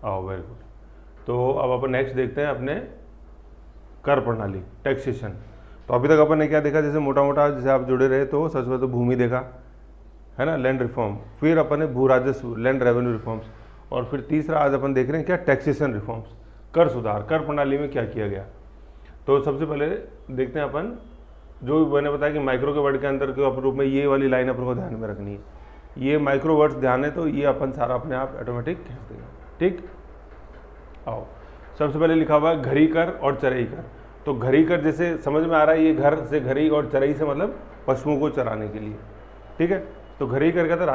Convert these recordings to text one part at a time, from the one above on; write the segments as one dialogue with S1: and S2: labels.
S1: आओ, very good. तो अब अपन नेक्स्ट देखते हैं अपने कर प्रणाली, टैक्सेशन। तो अभी तक अपन ने क्या देखा, जैसे मोटा मोटा जैसे आप जुड़े रहे तो सबसे पहले तो भूमि देखा है ना, लैंड रिफॉर्म, फिर अपन ने भू राजस्व, लैंड रेवेन्यू रिफॉर्म्स, और फिर तीसरा आज अपन देख रहे हैं क्या, टैक्सेशन रिफॉर्म्स, कर सुधार, कर प्रणाली में क्या किया गया। तो सबसे पहले देखते हैं अपन, जो मैंने बताया कि माइक्रो के वर्ड के अंदर के रूप में ये वाली लाइन अपन को ध्यान में रखनी है, ये माइक्रो वर्ड्स ध्यान है तो ये अपन सारा अपने आप ऑटोमेटिक खींच देगा। ठीक, आओ, सबसे पहले लिखा हुआ है घरी कर और चरई कर। तो घरी कर जैसे समझ में आ रहा है, ये घर से घरी और चरई से मतलब पशुओं को चराने के लिए। ठीक है, तो घरी कर कहता है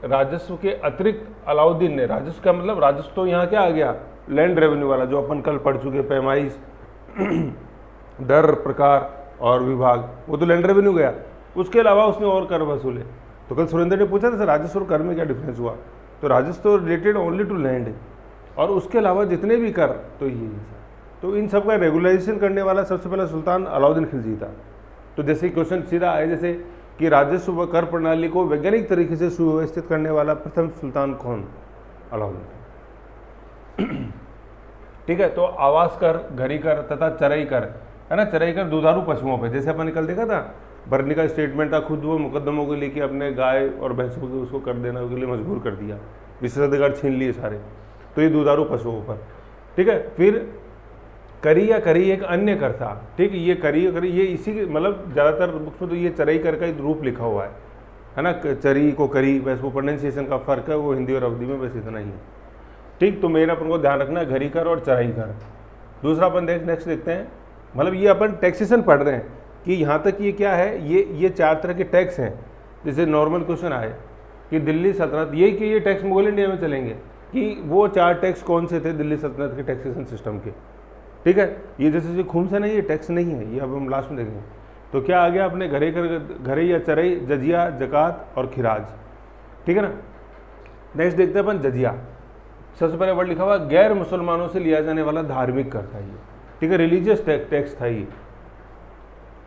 S1: राजस्व के अतिरिक्त अलाउद्दीन ने, राजस्व का मतलब राजस्व तो यहाँ क्या आ गया, लैंड रेवेन्यू वाला जो अपन कल पढ़ चुके, पैमाइश दर प्रकार और विभाग, वो तो लैंड रेवेन्यू गया। उसके अलावा उसने और कर वसूले। तो कल सुरेंद्र ने पूछा था राजस्व और कर में क्या डिफरेंस हुआ, तो राजस्व तो रिलेटेड ओनली टू लैंड, और उसके अलावा जितने भी कर तो ये तो इन सब का रेगुलाइजेशन करने वाला सबसे पहला सुल्तान अलाउद्दीन खिलजी था। तो जैसे क्वेश्चन सीधा आए जैसे कि राजस्व व कर प्रणाली को वैज्ञानिक तरीके से सुव्यवस्थित करने वाला प्रथम सुल्तान कौन, अलाउद्दीन। ठीक है, तो आवास कर, घरी कर तथा चरई कर, है ना, चरई कर दुधारू पशुओं पे, जैसे अपन कल देखा था भरनी का स्टेटमेंट था, खुद वो मुकदमों को लेके अपने गाय और भैंसों को उसको कर देने के लिए मजबूर कर दिया, विशेषाधिकार छीन लिए सारे, तो ये दुधारू पशुओं पर। ठीक है, फिर करी या करी एक अन्य कर था। ठीक, ये करी या करी ये इसी के मतलब ज़्यादातर बुक्स में तो ये चरई कर का एक रूप लिखा हुआ है ना, चरी को करी, वैसे वो प्रोनाउंसिएशन का फर्क है, वो हिंदी और अवधि में बस इतना ही है। ठीक, तो मेरा अपन को ध्यान रखना है घरी कर और चराई कर। दूसरा अपन नेक्स्ट देखते हैं, मतलब ये अपन टैक्सेशन पढ़ रहे हैं कि यहाँ तक ये क्या है, ये 4 तरह के टैक्स हैं। जैसे नॉर्मल क्वेश्चन आए कि दिल्ली सल्तनत, यही कि ये टैक्स मुगल इंडिया में चलेंगे, कि वो 4 टैक्स कौन से थे दिल्ली सल्तनत के टैक्सेशन सिस्टम के। ठीक है, ये जैसे खून से नहीं, ये टैक्स नहीं है, ये अब हम लास्ट में देखेंगे। तो क्या आ गया अपने घरे या चरई, जजिया, जकात और खिराज। ठीक है ना, नेक्स्ट देखते हैं अपन जजिया। सबसे पहले वर्ड लिखा हुआ गैर मुसलमानों से लिया जाने वाला धार्मिक कर था ये। ठीक है, रिलीजियस टैक्स था ये।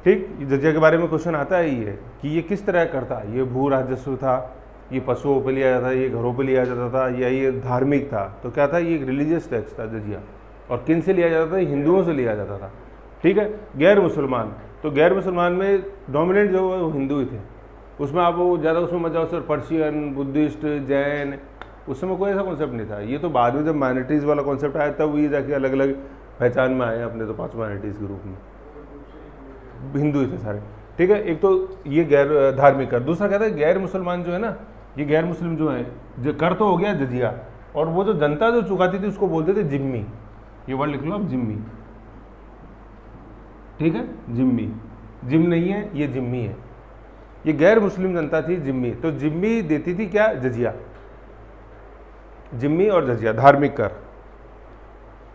S1: ठीक, जजिया के बारे में क्वेश्चन आता है ये कि ये किस तरह करता, ये भू राजस्व था, ये पशुओं पे लिया जाता, ये घरों पे लिया जाता था, या ये धार्मिक था। तो क्या था, ये रिलीजियस टैक्स था जजिया। और किन से लिया जाता था, हिंदुओं से लिया जाता था। ठीक है, गैर मुसलमान, तो गैर मुसलमान में डोमिनेंट जो है वो हिंदू ही थे, उसमें आप वो ज़्यादा उसमें मत जाओ सर, पर्शियन, बुद्धिस्ट, जैन, उस समय कोई ऐसा कॉन्सेप्ट नहीं था। ये तो बाद में जब माइनॉरिटीज़ वाला कॉन्सेप्ट आया तब ये जाके अलग अलग पहचान में आए अपने, तो 5 माइनॉरिटीज़ के रूप में हिंदू ही थे सारे। ठीक है, एक तो ये गैर धार्मिक कर। दूसरा कहता है गैर मुसलमान जो है ना, ये गैर मुस्लिम जो है, जो कर तो हो गया जजिया, और वो जो जनता जो चुकाती थी उसको बोलते थे जिम्मी। ये वर्ड लिख लो आप, जिम्मी। ठीक है, जिम्मी, जिम नहीं है, ये जिम्मी है। ये गैर मुस्लिम जनता थी जिम्मी, तो जिम्मी देती थी क्या, जजिया। जिम्मी और जजिया धार्मिक कर।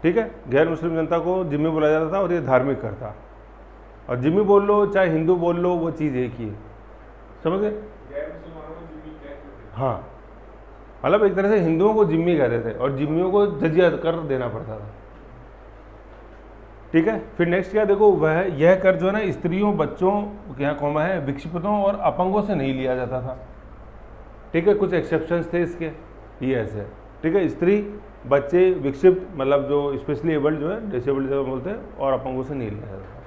S1: ठीक है, गैर मुस्लिम जनता को जिम्मी बोला जाता था और ये धार्मिक कर था। और जिम्मी बोल लो चाहे हिंदू बोल लो, वो चीज़ एक ही है, समझ गए। हाँ, मतलब एक तरह से हिंदुओं को जिम्मी कहते थे और जिम्मियों को जजिया कर देना पड़ता था। ठीक है, फिर नेक्स्ट क्या देखो, वह यह कर जो है ना स्त्रियों, बच्चों, यहाँ कॉमा है, विक्षिप्तों और अपंगों से नहीं लिया जाता था। ठीक है, कुछ एक्सेप्शंस थे इसके, ये ऐसे। ठीक है, स्त्री, बच्चे, विक्षिप्त मतलब जो स्पेशली एबल्ड जो है, डिसेबल्ड जो बोलते हैं, और अपंगों से नहीं लिया जाता।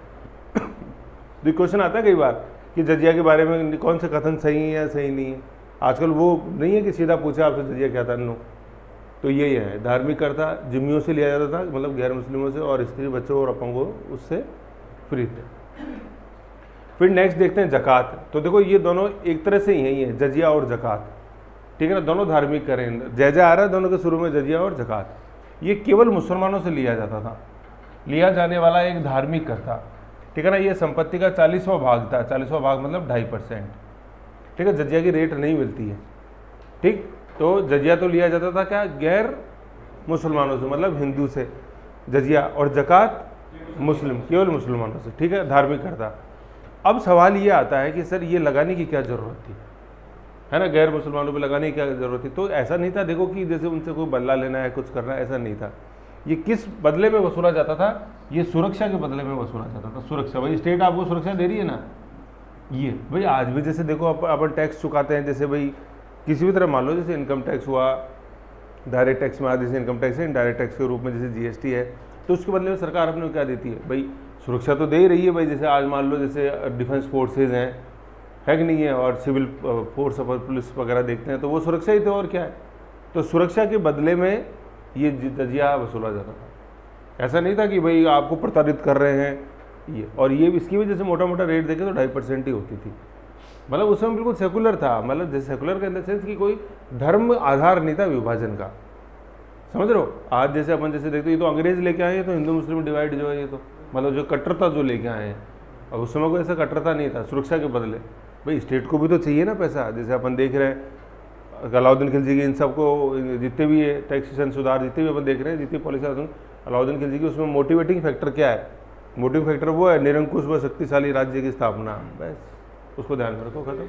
S1: तो क्वेश्चन आता है कई बार कि जजिया के बारे में कौन से कथन सही है या सही नहीं है। आजकल वो नहीं है कि सीधा पूछा आपसे जजिया क्या था, नो। तो यही है, धार्मिक कर था, जिम्मियों से लिया जाता था, मतलब गैर मुस्लिमों से, और स्त्री, बच्चों और अपंगों उससे फ्री थे। फिर नेक्स्ट देखते हैं जकात। तो देखो ये दोनों एक तरह से यही है, जजिया और जकात। ठीक है ना, दोनों धार्मिक करें, जैजा आ रहा है दोनों के शुरू में, जजिया और जकात। ये केवल मुसलमानों से लिया जाता था, लिया जाने वाला एक धार्मिक कर था। ठीक है ना, ये संपत्ति का 40वां भाग था, 40वां भाग मतलब 2.5%। ठीक है, जजिया की रेट नहीं मिलती है। ठीक, तो जजिया तो लिया जाता था क्या, गैर मुसलमानों से, मतलब हिंदू से जजिया, और जकात मुस्लिम, केवल मुसलमानों से। ठीक है, धार्मिक करता। अब सवाल ये आता है कि सर ये लगाने की क्या ज़रूरत थी, है ना, गैर मुसलमानों पे लगाने की क्या ज़रूरत थी। तो ऐसा नहीं था देखो कि जैसे उनसे कोई बदला लेना है, कुछ करना है, ऐसा नहीं था। ये किस बदले में वसूला जाता था, ये सुरक्षा के बदले में वसूला जाता था। सुरक्षा, भाई स्टेट आपको सुरक्षा दे रही है ना, ये भाई आज भी जैसे देखो अपन टैक्स चुकाते हैं, जैसे भाई किसी भी तरह मान लो, जैसे इनकम टैक्स हुआ, डायरेक्ट टैक्स में आधे से इनकम टैक्स है, इनडायरेक्ट टैक्स के रूप में जैसे जीएसटी है, तो उसके बदले में सरकार अपने को क्या देती है भाई, सुरक्षा तो दे ही रही है भाई। जैसे आज मान लो जैसे डिफेंस फोर्सेज हैं, है कि नहीं है, और सिविल फोर्स और पुलिस वगैरह देखते हैं तो वो सुरक्षा ही थे और क्या है। तो सुरक्षा के बदले में ये जजिया वसूला जाता था। ऐसा नहीं था कि भाई आपको प्रताड़ित कर रहे हैं ये, और ये इसकी वजह से मोटा मोटा रेट देखे तो 2.5% ही होती थी। मतलब उस समय बिल्कुल सेकुलर था, मतलब जैसे सेकुलर का इन द सेंस कि कोई धर्म आधार नहीं था विभाजन का, समझ रहे हो। आज जैसे अपन जैसे देखते हो, ये तो अंग्रेज लेके आए हैं, तो हिंदू मुस्लिम डिवाइड जो है ये तो मतलब जो कट्टरता जो लेके आए हैं। अब उस समय कोई ऐसा कट्टरता नहीं था, सुरक्षा के बदले भाई स्टेट को भी तो चाहिए ना पैसा। जैसे अपन देख रहे हैं अलाउद्दीन खिलजी की, इन सबको जितने भी ये टैक्सेशन सुधार जितने भी अपन देख रहे हैं, जितनी पॉलिसी अलाउद्दीन खिलजी की, उसमें मोटिवेटिंग फैक्टर क्या है? मोटिवेटिंग फैक्टर वो है निरंकुश व शक्तिशाली राज्य की स्थापना, बस उसको ध्यान में रखो, खत्म।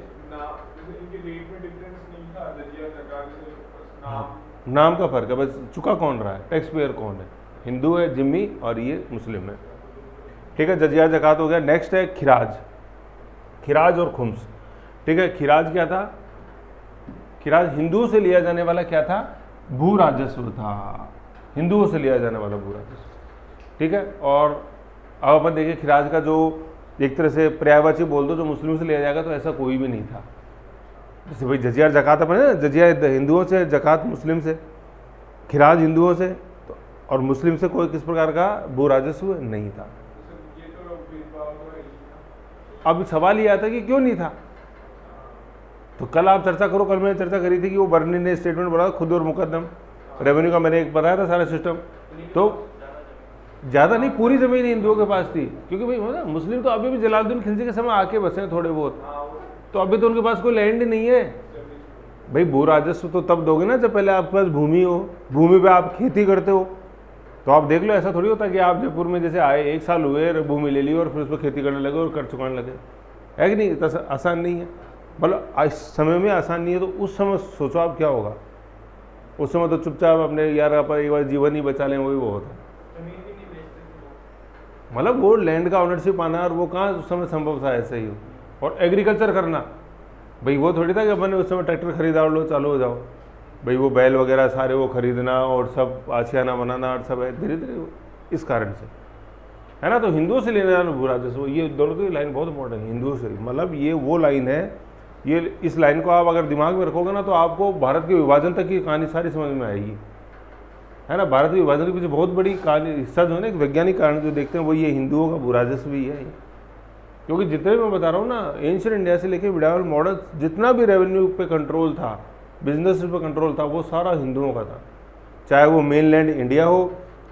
S1: नाम का फर्क है बस, चुका कौन रहा है, टैक्स पेयर कौन है, हिंदू है जिम्मी और ये मुस्लिम है, ठीक है। जजिया ज़कात हो गया। नेक्स्ट है खिराज, खिराज और खुम्स, ठीक है। खिराज क्या था? खिराज हिंदुओं से लिया जाने वाला क्या था? भू राजस्व था, हिंदुओं से लिया जाने वाला भू राजस्व, ठीक है। और अब अपन देखिए खिराज का जो एक तरह से पर्यायवाची बोल दो जो मुस्लिम से लिया जाएगा, तो ऐसा कोई भी नहीं था। जैसे भाई जजिया ज़कात अपन है ना, जजिया हिंदुओं से, ज़कात मुस्लिम से, खिराज हिंदुओं से, तो और मुस्लिम से कोई किस प्रकार का भू राजस्व नहीं था। अब सवाल ये आता है कि क्यों नहीं था, तो कल आप चर्चा करो, कल मैंने चर्चा करी थी कि वो बर्नी ने स्टेटमेंट बोला खुद और मुकदम रेवेन्यू का, मैंने एक बताया था सारा सिस्टम। तो ज़्यादा नहीं, पूरी ज़मीन हिंदुओं के पास थी, क्योंकि भाई ना मुस्लिम तो अभी भी जलालुद्दीन खिलजी के समय आके बसे हैं थोड़े बहुत, तो अभी तो उनके पास कोई लैंड नहीं है। भाई भू राजस्व तो तब दोगे ना जब पहले आपके पास भूमि हो, भूमि पे आप खेती करते हो। तो आप देख लो, ऐसा थोड़ी होता कि आप जयपुर में जैसे आए, 1 साल हुए, भूमि ले ली और फिर उस पर खेती करने लगे और कर चुकाने लगे, है कि नहीं? इतना आसान नहीं है। मतलब इस समय में आसान नहीं है, तो उस समय सोचो आप क्या होगा। उस समय तो चुपचाप अपने यार आप एक बार जीवन ही बचा लें, वही वो होता। मतलब वो लैंड का ओनरशिप आना, और वो कहाँ उस समय संभव था ऐसे ही हो। और एग्रीकल्चर करना, भाई वो थोड़ी था कि अपन ने उस समय ट्रैक्टर खरीदा और लो चालू हो जाओ, भाई वो बैल वगैरह सारे वो खरीदना और सब आशियाना बनाना और सब है धीरे धीरे, इस कारण से, है ना। तो हिंदुओं से लेने वाला भू राजस्व, ये दोनों की लाइन बहुत इंपॉर्टेंट है, हिंदुओं से, मतलब ये वो लाइन है, ये इस लाइन को आप अगर दिमाग में रखोगे ना, तो आपको भारत के विभाजन तक की कहानी सारी समझ में आएगी, है ना। भारत के विभाजन के पीछे बहुत बड़ी कहानी, हिस्सा जो है ना, एक वैज्ञानिक कारण जो देखते हैं वो ये हिंदुओं का भू राजस्व ही है। क्योंकि जितने भी मैं बता रहा हूँ ना, एंशिएंट इंडिया से लेकर मिडावल मॉडर्न, जितना भी रेवेन्यू पे कंट्रोल था, बिजनेस पे कंट्रोल था, वो सारा हिंदुओं का था। चाहे वो मेनलैंड इंडिया हो,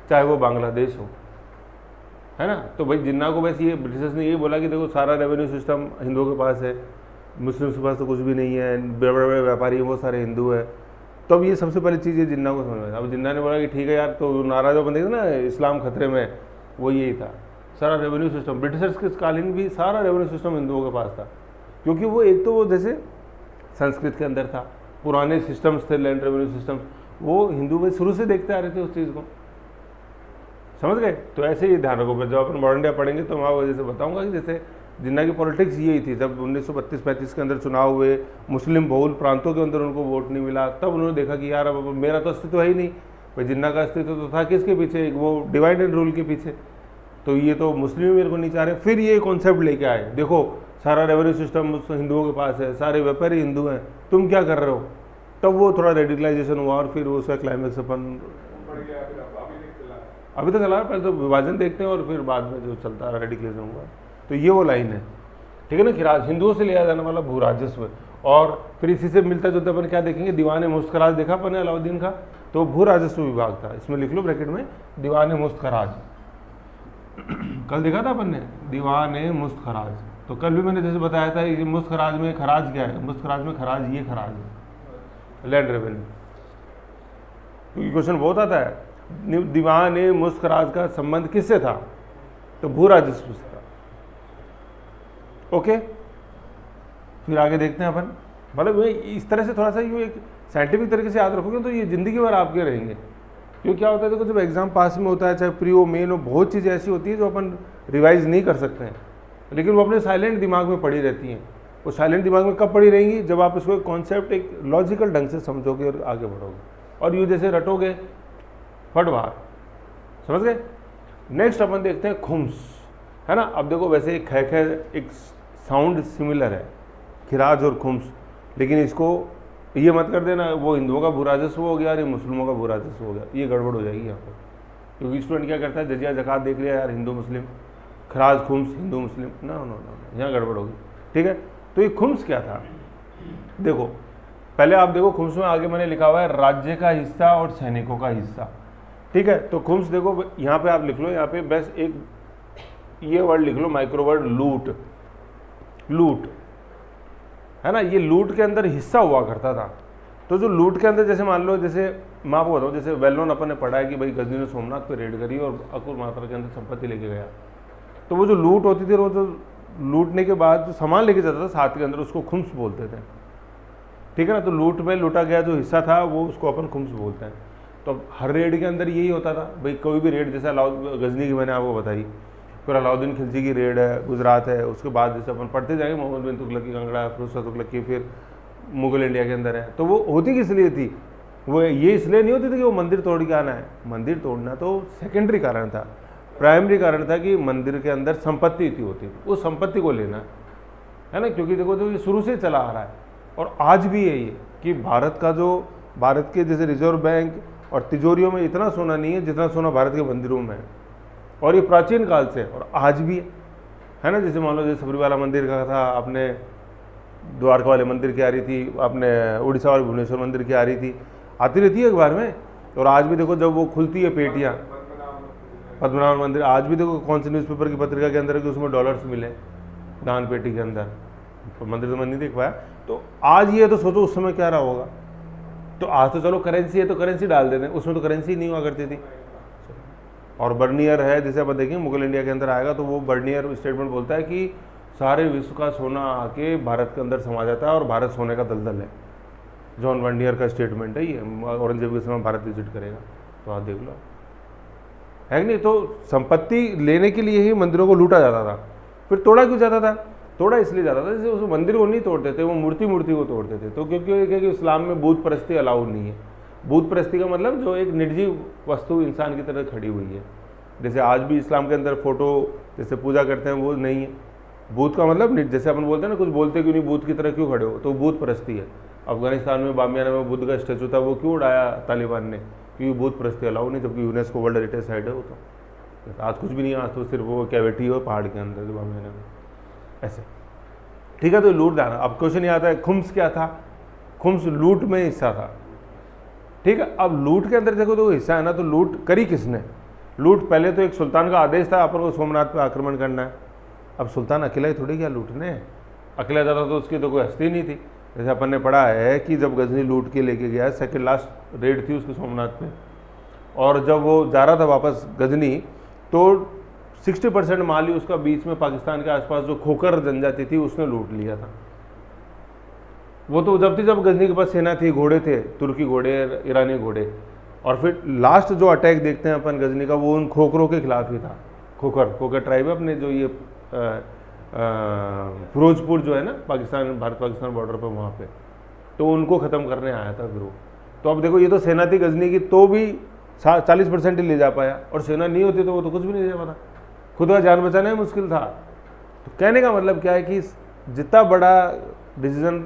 S1: चाहे वो बांग्लादेश हो, है ना। तो भाई जिन्ना को बस ये ब्रिटिशर्स ने ये बोला कि देखो सारा रेवेन्यू सिस्टम हिंदुओं के पास है, मुस्लिम्स के पास तो कुछ भी नहीं है, बड़े बड़े व्यापारी हैं वो सारे हिंदू है। तो अब ये सबसे पहली चीज़ है जिन्ना को समझ में। अब जिन्ना ने बोला कि ठीक है यार, तो नारा जो बंदे ना इस्लाम खतरे में, वो यही था, सारा रेवेन्यू सिस्टम ब्रिटिशर्स के कालीन भी सारा रेवेन्यू सिस्टम हिंदुओं के पास था। क्योंकि वो एक तो वो जैसे संस्कृत के अंदर था, पुराने सिस्टम्स थे, लैंड रेवेन्यू सिस्टम, वो हिंदू भाई शुरू से देखते आ रहे थे उस चीज़ को, समझ गए। तो ऐसे ही ध्यान रखो, जब अपन मॉडर्न इंडिया पढ़ेंगे तो मैं आपको जैसे बताऊंगा कि जैसे जिन्ना की पॉलिटिक्स यही थी। जब 1932-35 के अंदर चुनाव हुए, मुस्लिम बहुल प्रांतों के अंदर उनको वोट नहीं मिला, तब उन्होंने देखा कि यार अब मेरा तो अस्तित्व है ही नहीं। भाई जिन्ना का अस्तित्व तो था किसके पीछे, वो डिवाइड एंड रूल के पीछे, तो ये तो मुस्लिम मेरे को नहीं चाह रहे। फिर ये कॉन्सेप्ट लेके आए, देखो सारा रेवेन्यू सिस्टम हिंदुओं के पास है, सारे व्यापारी हिंदू हैं, तुम क्या कर रहे हो। तब वो थोड़ा रेडिकलाइजेशन हुआ और फिर उसका क्लाइमेक्स अपन अभी तो चला रहा है। पहले तो विभाजन देखते हैं और फिर बाद में जो चलता है रेडिकलाइजेशन हुआ। तो ये वो लाइन है, ठीक है ना। खिराज हिंदुओं से लिया जाने वाला भू राजस्व। और फिर इसी से मिलता जुलता अपन क्या देखेंगे, दीवान मुस्तखराज देखा अपन ने अलाउद्दीन का, तो भू राजस्व विभाग था। इसमें लिख लो ब्रैकेट में, दीवान मुस्तखराज। कल देखा था अपन ने दीवान मुस्तखराज। तो कल भी मैंने जैसे बताया था कि मुस्तखराज में खराज क्या है, मुस्तखराज में खराज, ये खराज है लैंड रेवेन्यू। क्योंकि क्वेश्चन बहुत आता है, दीवान मुस्तखराज का संबंध किससे था, तो भू राजस्व से था। ओके, फिर आगे देखते हैं अपन। मतलब इस तरह से थोड़ा सा ये एक साइंटिफिक तरीके से याद रखोगे तो ये जिंदगी भर आपके रहेंगे। क्यों क्या होता है, देखो जब एग्जाम पास में होता है, चाहे प्री हो मेन हो, बहुत चीज़ें ऐसी होती है जो अपन रिवाइज नहीं कर सकते हैं, लेकिन वो अपने साइलेंट दिमाग में पड़ी रहती हैं। वो साइलेंट दिमाग में कब पड़ी रहेंगी, जब आप इसको एक कॉन्सेप्ट एक लॉजिकल ढंग से समझोगे और आगे बढ़ोगे। और यू जैसे रटोगे फट बाहर, समझ गए। नेक्स्ट अपन देखते हैं खुम्स, है ना। अब देखो वैसे ख एक साउंड सिमिलर है, खिराज और खुम्स, लेकिन इसको ये मत कर देना वो हिंदुओं का भूराजस्व हो गया और ये मुस्लिमों का भूराजस्व हो गया, ये गड़बड़ हो जाएगी यहाँ पर। क्योंकि स्टूडेंट क्या करता है, जजिया ज़कात देख लिया यार हिंदू मुस्लिम, खराज खुम्स हिंदू मुस्लिम, ना ना ना, यहाँ गड़बड़ होगी, ठीक है। तो ये खुम्स क्या था, देखो पहले आप देखो खुम्स में आगे मैंने लिखा हुआ है राज्य का हिस्सा और सैनिकों का हिस्सा, ठीक है। तो खुम्स देखो यहाँ पे आप लिख लो, यहाँ पे बस एक ये वर्ड लिख लो, माइक्रो वर्ड लूट, लूट, है ना। ये लूट के अंदर हिस्सा हुआ करता था। तो जो लूट के अंदर जैसे मान लो, जैसे मैं आपको बताऊँ, जैसे वेल नोन अपन ने पढ़ा है कि भाई गजनी ने सोमनाथ पे रेड करी और अकुर मात्रा के अंदर संपत्ति लेके गया। तो वो जो लूट होती थी, वो जो लूटने के बाद जो सामान लेके जाता था साथ के अंदर, उसको खुम्स बोलते थे, ठीक है ना। तो लूट में लूटा गया जो हिस्सा था वो उसको अपन खुम्स बोलते हैं। तो हर रेड के अंदर यही होता था भाई, कोई भी रेड, जैसे गजनी की मैंने आपको बताई, फिर अलाउद्दीन खिलजी की रेड है, गुजरात है, उसके बाद जैसे अपन पढ़ते जाएंगे मोहम्मद बिन तुगलक की कांगड़ा, फिरोज शाह तुगलक की, फिर मुगल इंडिया के अंदर है। तो वो होती किस लिए थी, वो ये इसलिए नहीं होती थी कि वो मंदिर तोड़ के आना है, मंदिर तोड़ना तो सेकेंडरी कारण था, प्राइमरी कारण था कि मंदिर के अंदर संपत्ति थी होती थी, उस संपत्ति को लेना है ना। क्योंकि देखो जो ये शुरू से चला आ रहा है और आज भी है ये कि भारत का जो, भारत के जैसे रिजर्व बैंक और तिजोरियों में इतना सोना नहीं है जितना सोना भारत के मंदिरों में है, और ये प्राचीन काल से और आज भी है ना। जैसे मान लो जैसे सबरीवाला मंदिर का था, अपने द्वारका वाले मंदिर की आ रही थी, अपने उड़ीसा वाले भुवनेश्वर मंदिर की आ रही थी, आती रहती है एक बार में। और आज भी देखो जब वो खुलती है पेटियाँ, पद्मनाभ मंदिर, आज भी देखो कौन सी न्यूज़पेपर की पत्रिका के अंदर है कि उसमें डॉलर्स मिले दान पेटी के अंदर, तो मंदिर तो मैं नहीं देख पाया। तो आज ये तो सोचो उस समय क्या रहा होगा। तो आज तो चलो करेंसी है तो करेंसी डाल देते हैं, उसमें तो करेंसी नहीं हुआ करती थी। और बर्नियर है, जैसे अपन देखेंगे मुगल इंडिया के अंदर आएगा तो वो बर्नियर स्टेटमेंट बोलता है कि सारे विश्व का सोना आके भारत के अंदर समा जाता है और भारत सोने का दलदल है। जॉन बर्नियर का स्टेटमेंट है ये, औरंगजेब के समय भारत विजिट करेगा तो आप देख लो, है कि नहीं। तो संपत्ति लेने के लिए ही मंदिरों को लूटा जाता था। फिर तोड़ा क्यों जाता था, तोड़ा इसलिए जाता था जैसे उस मंदिर को नहीं तोड़ते थे, वो मूर्ति को तोड़ते थे। तो क्योंकि इस्लाम में बूत परस्ती अलाउड नहीं है। बूत परस्ती का मतलब जो एक निर्जीव वस्तु इंसान की तरह खड़ी हुई है, जैसे आज भी इस्लाम के अंदर फोटो जैसे पूजा करते हैं वो नहीं है। बूत का मतलब जैसे अपन बोलते हैं ना, कुछ बोलते क्यों नहीं, बूत की तरह क्यों खड़े हो, तो बूत परस्ती है। अफगानिस्तान में बामियाना में बुद्ध का स्टैचू था, वो क्यों उड़ाया तालिबान ने, क्योंकि बूत परस्ती अलाउ नहीं, जबकि यूनेस्को वर्ल्ड हेरिटेज साइट है वो। तो आज कुछ भी नहीं है, आज तो सिर्फ वो कैविटी हो पहाड़ के अंदर जो बामियाना में, ऐसे, ठीक है। तो लूट जाना। अब क्वेश्चन ये आता है खुम्स क्या था, खुम्स लूट में हिस्सा था, ठीक है। अब लूट के अंदर देखो तो हिस्सा है ना, तो लूट करी किसने, लूट पहले तो एक सुल्तान का आदेश था अपन को सोमनाथ पे आक्रमण करना है। अब सुल्तान अकेला ही थोड़ी क्या लूटने, अकेला जाता तो उसकी तो कोई हस्ती नहीं थी। जैसे अपन ने पढ़ा है कि जब गजनी लूट के लेके गया, सेकंड लास्ट रेड थी उसकी सोमनाथ पे, और जब वो जा रहा था वापस गजनी, तो 60% माल ही उसका बीच में पाकिस्तान के आसपास जो खोकर जनजाति थी उसने लूट लिया था। वो तो जब गजनी के पास सेना थी, घोड़े थे, तुर्की घोड़े, ईरानी घोड़े। और फिर लास्ट जो अटैक देखते हैं अपन गजनी का, वो उन खोखरों के खिलाफ ही था। खोखर ट्राइब है अपने, जो ये फिरोजपुर जो है ना पाकिस्तान, भारत पाकिस्तान बॉर्डर पर, वहाँ पे, तो उनको ख़त्म करने आया था गिरोह। तो अब देखो ये तो सेना थी गजनी की, तो भी 40% ही ले जा पाया, और सेना नहीं होती तो वो तो कुछ भी नहीं ले जा पाता, खुद का जान बचाना ही मुश्किल था। तो कहने का मतलब क्या है कि जितना बड़ा डिसीजन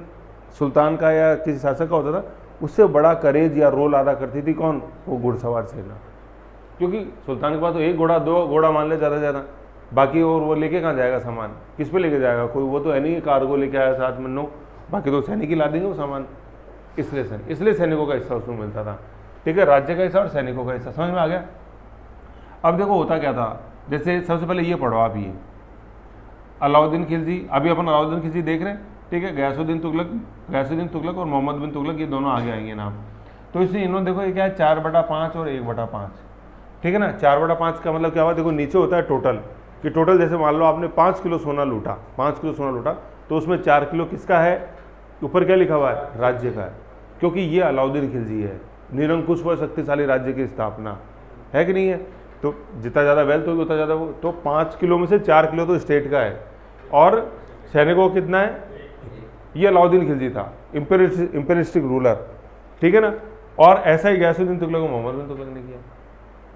S1: सुल्तान का या किसी शासक का होता था, उससे बड़ा करेज या रोल अदा करती थी कौन, वो घुड़सवार सेना। क्योंकि सुल्तान के पास तो एक घोड़ा, 2 घोड़ा मान ले ज़्यादा ज़्यादा, बाकी और वो लेके कहाँ जाएगा सामान, किस पे लेके जाएगा, कोई वो तो है नहीं कार्गो लेके आया साथ में, नो, बाकी तो सैनिक ही ला देंगे वो सामान। इसलिए सैनिकों का हिस्सा उसमें मिलता था, ठीक है। राज्य का हिस्सा और सैनिकों का हिस्सा, समझ में आ गया। अब देखो होता क्या था, जैसे सबसे पहले ये पढ़ो आप, ये अलाउद्दीन खिलजी, अभी अपन अलाउद्दीन खिलजी देख रहे हैं, ठीक है। गयासुद्दीन तुगलक और मोहम्मद बिन तुगलक, ये दोनों आगे आएंगे नाम। तो इसलिए इन्होंने देखो ये क्या है, 4/5 और 1/5, ठीक है ना। 4/5 का मतलब क्या हुआ, देखो नीचे होता है टोटल, कि टोटल जैसे मान लो आपने 5 किलो सोना लूटा, 5 किलो सोना लूटा, तो उसमें 4 किलो किसका है, ऊपर क्या लिखा हुआ है, राज्य का है, क्योंकि ये अलाउद्दीन खिलजी है, निरंकुश व शक्तिशाली राज्य की स्थापना है कि नहीं है। तो जितना ज़्यादा वेल्थ होगी उतना ज़्यादा वो, तो 5 किलो में से 4 किलो तो स्टेट का है, और सैनिकों को कितना है, ये अलाउद्दीन खिलजी था, इंपेरिस्टिक रूलर, ठीक है ना। और ऐसा ही गयासुद्दीन तुगलक और मोहम्मद बिन तुगलक ने किया।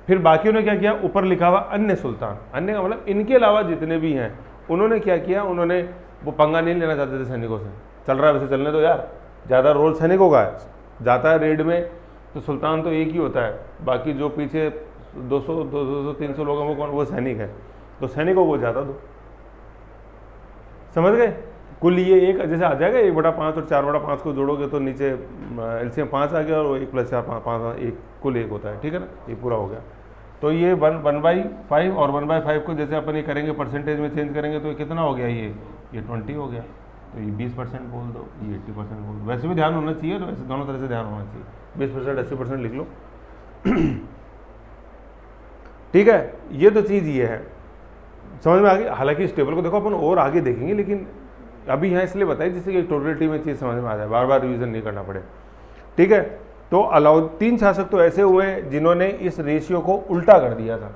S1: फिर बाकियों ने क्या किया, ऊपर लिखा हुआ अन्य सुल्तान, अन्य का मतलब इनके अलावा जितने भी हैं उन्होंने क्या किया, उन्होंने वो पंगा नहीं लेना चाहते थे सैनिकों से, चल रहा है वैसे चलने दो यार, ज़्यादा रोल सैनिकों का है, जाता है रेड में तो सुल्तान तो एक ही होता है, बाकी जो पीछे 200-300 लोग हैं वो कौन, वो सैनिक है, तो सैनिकों को ज़्यादा दो। समझ गए? कुल ये एक जैसे आ जाएगा 1/5 और 4/5 को जोड़ोगे तो नीचे एलसीएम 5 आ गया और 1 + 4 5 1 कुल 1 होता है, ठीक है ना, ये पूरा हो गया। तो ये 1/5 और 1/5 को जैसे अपन ये करेंगे परसेंटेज में चेंज करेंगे तो ये कितना हो गया, ये 20 हो गया, तो ये 20% बोल दो, ये 80% बोल दो। वैसे भी ध्यान होना चाहिए, तो वैसे दोनों तरह से ध्यान होना चाहिए, 20% 80% लिख लो। ठीक है, ये तो चीज़ ये है, समझ में आ गई। हालांकि इस टेबल को देखो अपन और आगे देखेंगे, लेकिन अभी यहाँ इसलिए बताइए जिससे कि टोटलिटी में चीज़ समझ में आ जाए, बार बार रिवीजन नहीं करना पड़े। ठीक है, तो अलाउद्दीन 3 शासक तो ऐसे हुए जिन्होंने इस रेशियो को उल्टा कर दिया था,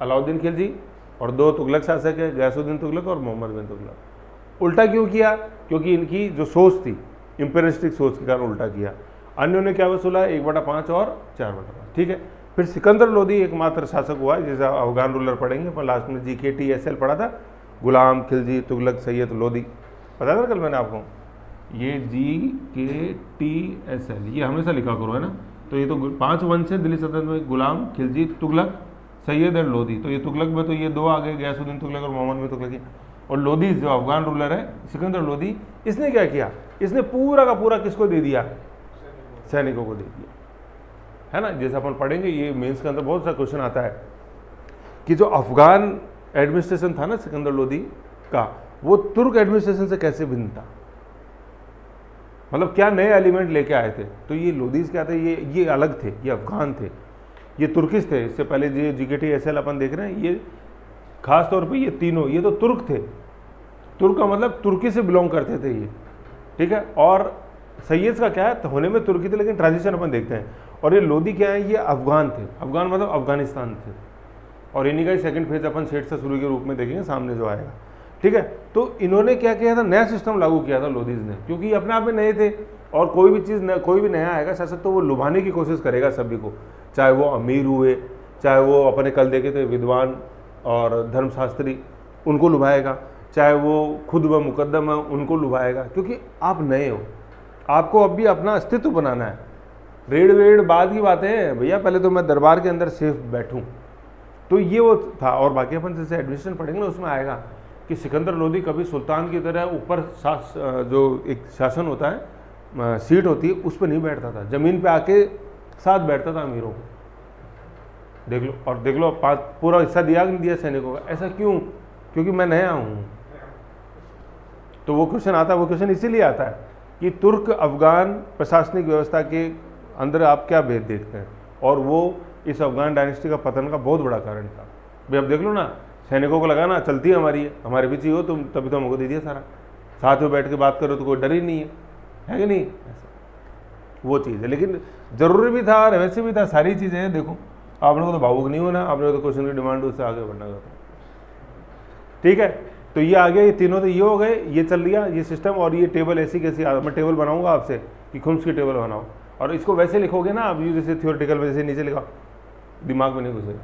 S1: अलाउद्दीन खिलजी और 2 तुगलक शासक है, गयासुद्दीन तुगलक और मोहम्मद बिन तुगलक। उल्टा क्यों किया? क्योंकि इनकी जो सोच थी इंपेरिस्टिक सोच के कारण उल्टा किया। अन्यों ने क्या वसूला, 1/5 और 4/5। ठीक है, फिर सिकंदर लोदी एकमात्र शासक हुआ, जैसे अफगान रूलर पढ़ेंगे पर लास्ट में GKTSL पढ़ा था, गुलाम, खिलजी, तुगलक, सैयद, लोदी, पता था कल मैंने आपको, ये GKTSL ये हमेशा लिखा करो, है ना। तो ये तो 5 वंश है दिल्ली सल्तनत में, गुलाम, खिलजी, तुगलक, सैयद और लोदी। तो ये तुगलक में तो ये 2 आ गए, गयासुद्दीन तुगलक और मोहम्मद बिन तुगलक। और लोदी जो अफगान रूलर है सिकंदर लोदी, इसने क्या किया, इसने पूरा का पूरा किसको दे दिया, सैनिकों को दे दिया, है ना। जैसे अपन पढ़ेंगे ये मेंस के अंदर बहुत सा क्वेश्चन आता है कि जो अफगान एडमिनिस्ट्रेशन था ना सिकंदर लोदी का, वो तुर्क एडमिनिस्ट्रेशन से कैसे भिन्न था, मतलब क्या नए एलिमेंट लेके आए थे। तो ये लोदीज क्या थे, ये अलग थे, ये अफगान थे, ये तुर्किश थे। इससे पहले जो GKTSL अपन देख रहे हैं, ये खास तौर पे ये तीनों, ये तो तुर्क थे, तुर्क का मतलब तुर्की से बिलोंग करते थे ये, ठीक है। और सैयद का क्या है, तो होने में तुर्की थे लेकिन ट्रांजिशन अपन देखते हैं। और ये लोदी क्या है, ये अफगान थे, अफगान मतलब अफगानिस्तान थे। और इन्हीं का ही सेकंड फेज अपन शेठ ससुरी के रूप में देखेंगे सामने जो आएगा, ठीक है। तो इन्होंने क्या किया था, नया सिस्टम लागू किया था लोदीज ने, क्योंकि अपने आप में नए थे। और कोई भी चीज़ कोई भी नया आएगा शासक तो वो लुभाने की कोशिश करेगा सभी को, चाहे वो अमीर हुए, चाहे वो अपने कल देखे थे विद्वान और धर्मशास्त्री, उनको लुभाएगा, चाहे वो खुद व मुकद्दम है उनको लुभाएगा, क्योंकि आप नए हो, आपको अब भी अपना अस्तित्व बनाना है। रेड वेड बाद की बातें हैं भैया, पहले तो मैं दरबार के अंदर सेफ बैठूं। तो ये वो था। और बाकी अपन जैसे एडमिशन पढ़ेंगे ना उसमें आएगा कि सिकंदर लोदी कभी सुल्तान की तरह ऊपर जो एक शासन होता है, सीट होती है, उस पर नहीं बैठता था, ज़मीन पे आके साथ बैठता था अमीरों को। देख लो, और देख लो पूरा हिस्सा दिया कि नहीं दिया सैनिकों का। ऐसा क्यों? क्योंकि मैं नया हूँ। तो वो क्वेश्चन आता है, वो क्वेश्चन इसीलिए आता है कि तुर्क अफगान प्रशासनिक व्यवस्था के अंदर आप क्या भेद देखते हैं, और वो इस अफगान डायनेस्टी का पतन का बहुत बड़ा कारण था। भाई अब देख लो ना, सैनिकों को लगाना चलती है हमारी, हमारे बीच ही हो तुम, तभी तो हमको दे दिया सारा, साथ में बैठ के बात करो तो कोई डर ही नहीं है कि नहीं, ऐसा वो चीज़ है। लेकिन ज़रूरी भी था और वैसे भी था, सारी चीज़ें हैं। देखो आप लोगों को तो भावुक नहीं होना, आप लोगों को तो क्वेश्चन की डिमांड उससे आगे बढ़ना होता है, ठीक है। तो ये आ गया, ये तीनों तो ये हो गए, ये चल लिया ये सिस्टम। और ये टेबल ऐसी कैसी, मैं टेबल बनाऊंगा आपसे कि खुम्स की टेबल बनाओ, और इसको वैसे लिखोगे ना आप, ये जैसे थियोरेटिकल में जैसे नीचे लिखा, दिमाग में नहीं घुसेगा,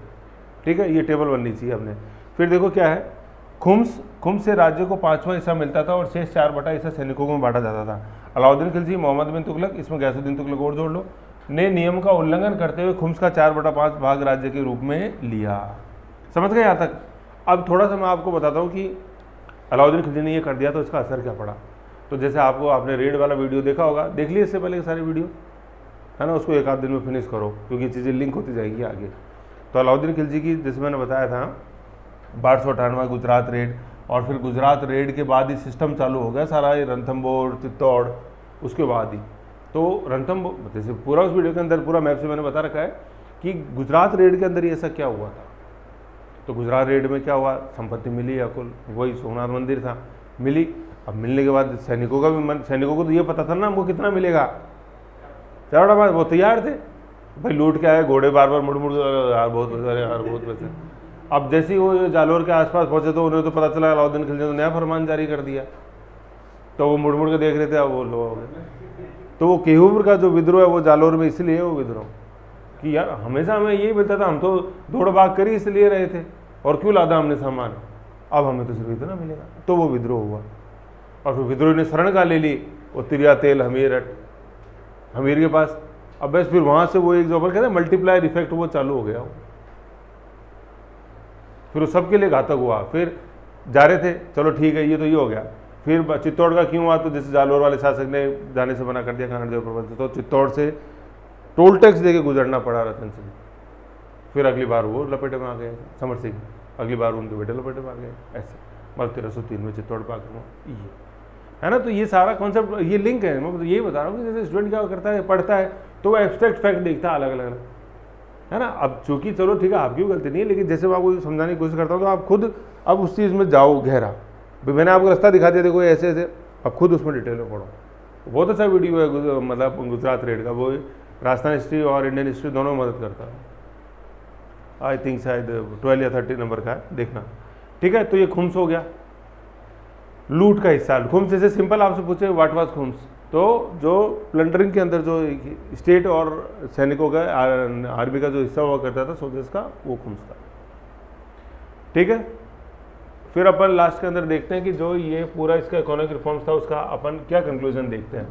S1: ठीक है। ये टेबल बननी चाहिए अपने। फिर देखो क्या है, खुम्स से राज्य को 5वां हिस्सा मिलता था और शेष 4 हिस्सा सैनिकों में बांटा जाता था। अलाउद्दीन खिलजी, मोहम्मद बिन तुगलक, इसमें गयासुद्दीन तुगलक और जोड़ लो, ने नियम का उल्लंघन करते हुए खुम्स का 4/5 भाग राज्य के रूप में लिया। समझ गए यहाँ तक? अब थोड़ा सा मैं आपको बताता हूँ कि अलाउद्दीन खिलजी ने ये कर दिया तो इसका असर क्या पड़ा। तो जैसे आपने रेड वाला वीडियो देखा होगा, देख लिया इससे पहले के सारे वीडियो, है ना, उसको 1 आध दिन में फिनिश करो क्योंकि चीज़ें लिंक होती जाएंगी आगे। तो अलाउद्दीन खिलजी की, जैसे मैंने बताया था, 1298 गुजरात रेड, और फिर गुजरात रेड के बाद ही सिस्टम चालू हो गया सारा, ये रणथंबोर, चित्तौड़, उसके बाद ही। तो रणथंबोर, जैसे पूरा उस वीडियो के अंदर पूरा मैप से मैंने बता रखा है कि गुजरात रेड के अंदर ही ऐसा क्या हुआ था। तो गुजरात रेड में क्या हुआ, संपत्ति मिली अकुल, वही सोमनाथ मंदिर था, मिली। अब मिलने के बाद सैनिकों का भी मन, सैनिकों को तो ये पता था ना हमको कितना मिलेगा, 4/5 वो तैयार थे भाई, लूट के आए, घोड़े बार बार मुड़ यार बहुत पैसे, यार बहुत पैसे। अब जैसे ही वो जालोर के आसपास पहुंचे तो उन्हें तो पता चला अलाउद्दीन खिलजी ने नया फरमान जारी कर दिया, तो वो मुड़ के देख रहे थे, अब वो लो हो गए। तो वो केहूर का जो विद्रोह है वो जालोर में इसलिए है वो विद्रोह कि यार हमेशा हमें यही मिलता था, हम तो दौड़ भाग कर ही इसलिए रहे थे, और क्यों लादा हमने सामान, अब हमें तो सिर्फ इतना मिलेगा। तो वो विद्रोह हुआ, और फिर विद्रोह ने शरण का ले ली, वो तिरिया तेल हमीर के पास। अब बस फिर वहाँ से वो एक जो अपन कहते हैं मल्टीप्लायर इफेक्ट वो चालू हो गया, फिर वो सबके लिए घातक हुआ। फिर जा रहे थे, चलो ठीक है ये तो ये हो गया, फिर चित्तौड़ का क्यों हुआ, तो जैसे जालोर वाले शासक ने जाने से मना कर दिया कांगड़देव पर्वत से, तो चित्तौड़ से टोल टैक्स देके गुजरना पड़ा रतन सिंह। फिर अगली बार वो लपेटे में आ गए समर सिंह, अगली बार उनके बेटे लपेटे में आ गए, ऐसे मतलब 1303 में चित्तौड़ पर आक्रमण, ये है ना। तो ये सारा कॉन्सेप्ट ये लिंक है, मैं यही बता रहा हूँ कि जैसे स्टूडेंट क्या करता है, पढ़ता है तो वो एब्स्ट्रैक्ट फैक्ट देखता है अलग अलग, है ना। अब चूंकि चलो ठीक है आपकी गलती नहीं है, लेकिन जैसे मैं आपको समझाने की कोशिश करता हूँ तो आप खुद अब उस चीज़ में जाओ गहरा। मैंने आपको रास्ता दिखा दिया, देखो ऐसे ऐसे, अब खुद उसमें डिटेल में पढ़ो। बहुत अच्छा वीडियो है मतलब गुजरात रेड का, वो राजस्थान हिस्ट्री और इंडियन हिस्ट्री दोनों में मदद करता है। आई थिंक शायद 12 या 13 नंबर का है, देखना, ठीक है। तो ये खुम्स हो गया, लूट का हिस्सा। खुम्स जैसे सिंपल आपसे पूछे व्हाट वाज खुम्स, तो जो प्लंडरिंग के अंदर जो स्टेट और सैनिकों का आर्मी का जो हिस्सा हुआ करता था सोल्जर्स का, वो खुम्स था, ठीक है। फिर अपन लास्ट के अंदर देखते हैं कि जो ये पूरा इसका इकोनॉमिक रिफॉर्म्स था उसका अपन क्या कंक्लूजन देखते हैं।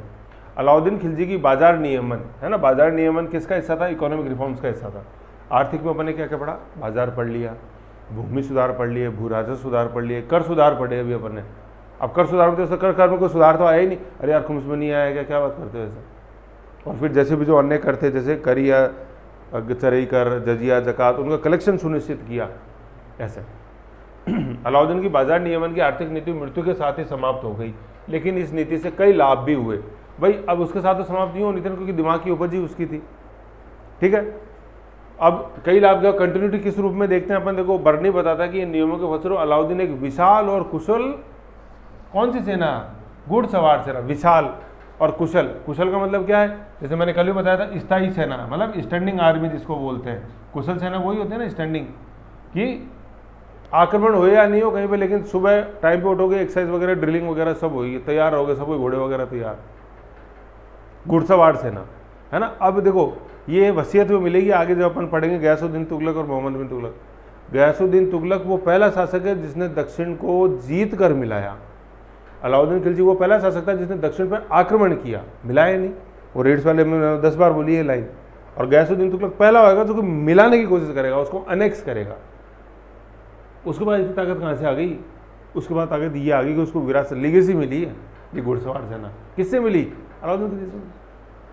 S1: अलाउद्दीन खिलजी की बाजार नियमन, है ना, बाजार नियमन किसका हिस्सा था, इकोनॉमिक रिफॉर्म्स का हिस्सा था। आर्थिक में अपन ने क्या क्या पढ़ा, बाजार पढ़ लिया, भूमि सुधार पढ़ लिए, भू राजस्व सुधार पढ़ लिए, कर सुधार पढ़े अभी अपन ने। अब कर सुधार में तो कर में कोई सुधार तो आया ही नहीं, अरे यार खुम्स में नहीं आएगा, क्या बात करते हो ऐसा। और फिर जैसे भी जो अन्य कर थे, जैसे करिया, चरई कर, जजिया, जकात, उनका कलेक्शन सुनिश्चित किया, ऐसे। अलाउद्दीन की बाजार नियमन की आर्थिक नीति मृत्यु के साथ ही समाप्त हो गई, लेकिन इस नीति से कई लाभ भी हुए। भाई अब उसके साथ तो समाप्त नहीं होनी थी क्योंकि दिमाग की उपज ही उसकी थी, ठीक है। अब कई लाभ का कंटिन्यूटी किस रूप में देखते हैं अपन, देखो बर्नी बताता है कि इन नियमों के फलस्वरूप अलाउद्दीन एक विशाल और कुशल, कौन सी सेना, घुड़सवार सेना, विशाल और कुशल। कुशल का मतलब क्या है, जैसे मैंने कल भी बताया था, स्थायी सेना, मतलब स्टैंडिंग आर्मी जिसको बोलते हैं। कुशल सेना वही होती है ना स्टैंडिंग, कि आक्रमण हो या नहीं हो कहीं पे, लेकिन सुबह टाइम पे उठोगे, एक्सरसाइज वगैरह, ड्रिलिंग वगैरह सब होगी, तैयार रहोगे, सब घोड़े वगैरह तैयार, घुड़सवार सेना, है ना। अब देखो ये वसीयत में मिलेगी आगे जब अपन पढ़ेंगे गयासुद्दीन तुगलक और मोहम्मद बिन तुगलक। गयासुद्दीन तुगलक वो पहला शासक है जिसने दक्षिण को जीत कर मिलाया। अलाउद्दीन खिलजी वो पहला शासक था जिसने दक्षिण पर आक्रमण किया, मिलाया नहीं। वो रेड्स वाले में 10 बार बोली है लाइन। और गयासुद्दीन तुगलक पहला होगा जो कि मिलाने की कोशिश करेगा, उसको अनेक्स करेगा। उसके बाद इतनी ताकत कहाँ से आ गई, उसके बाद ताकत ये आ गई कि उसको विरासत लीगेसी मिली है, ये घुड़सवार सेना किससे मिली, अलाउद्दीन खिलजी से।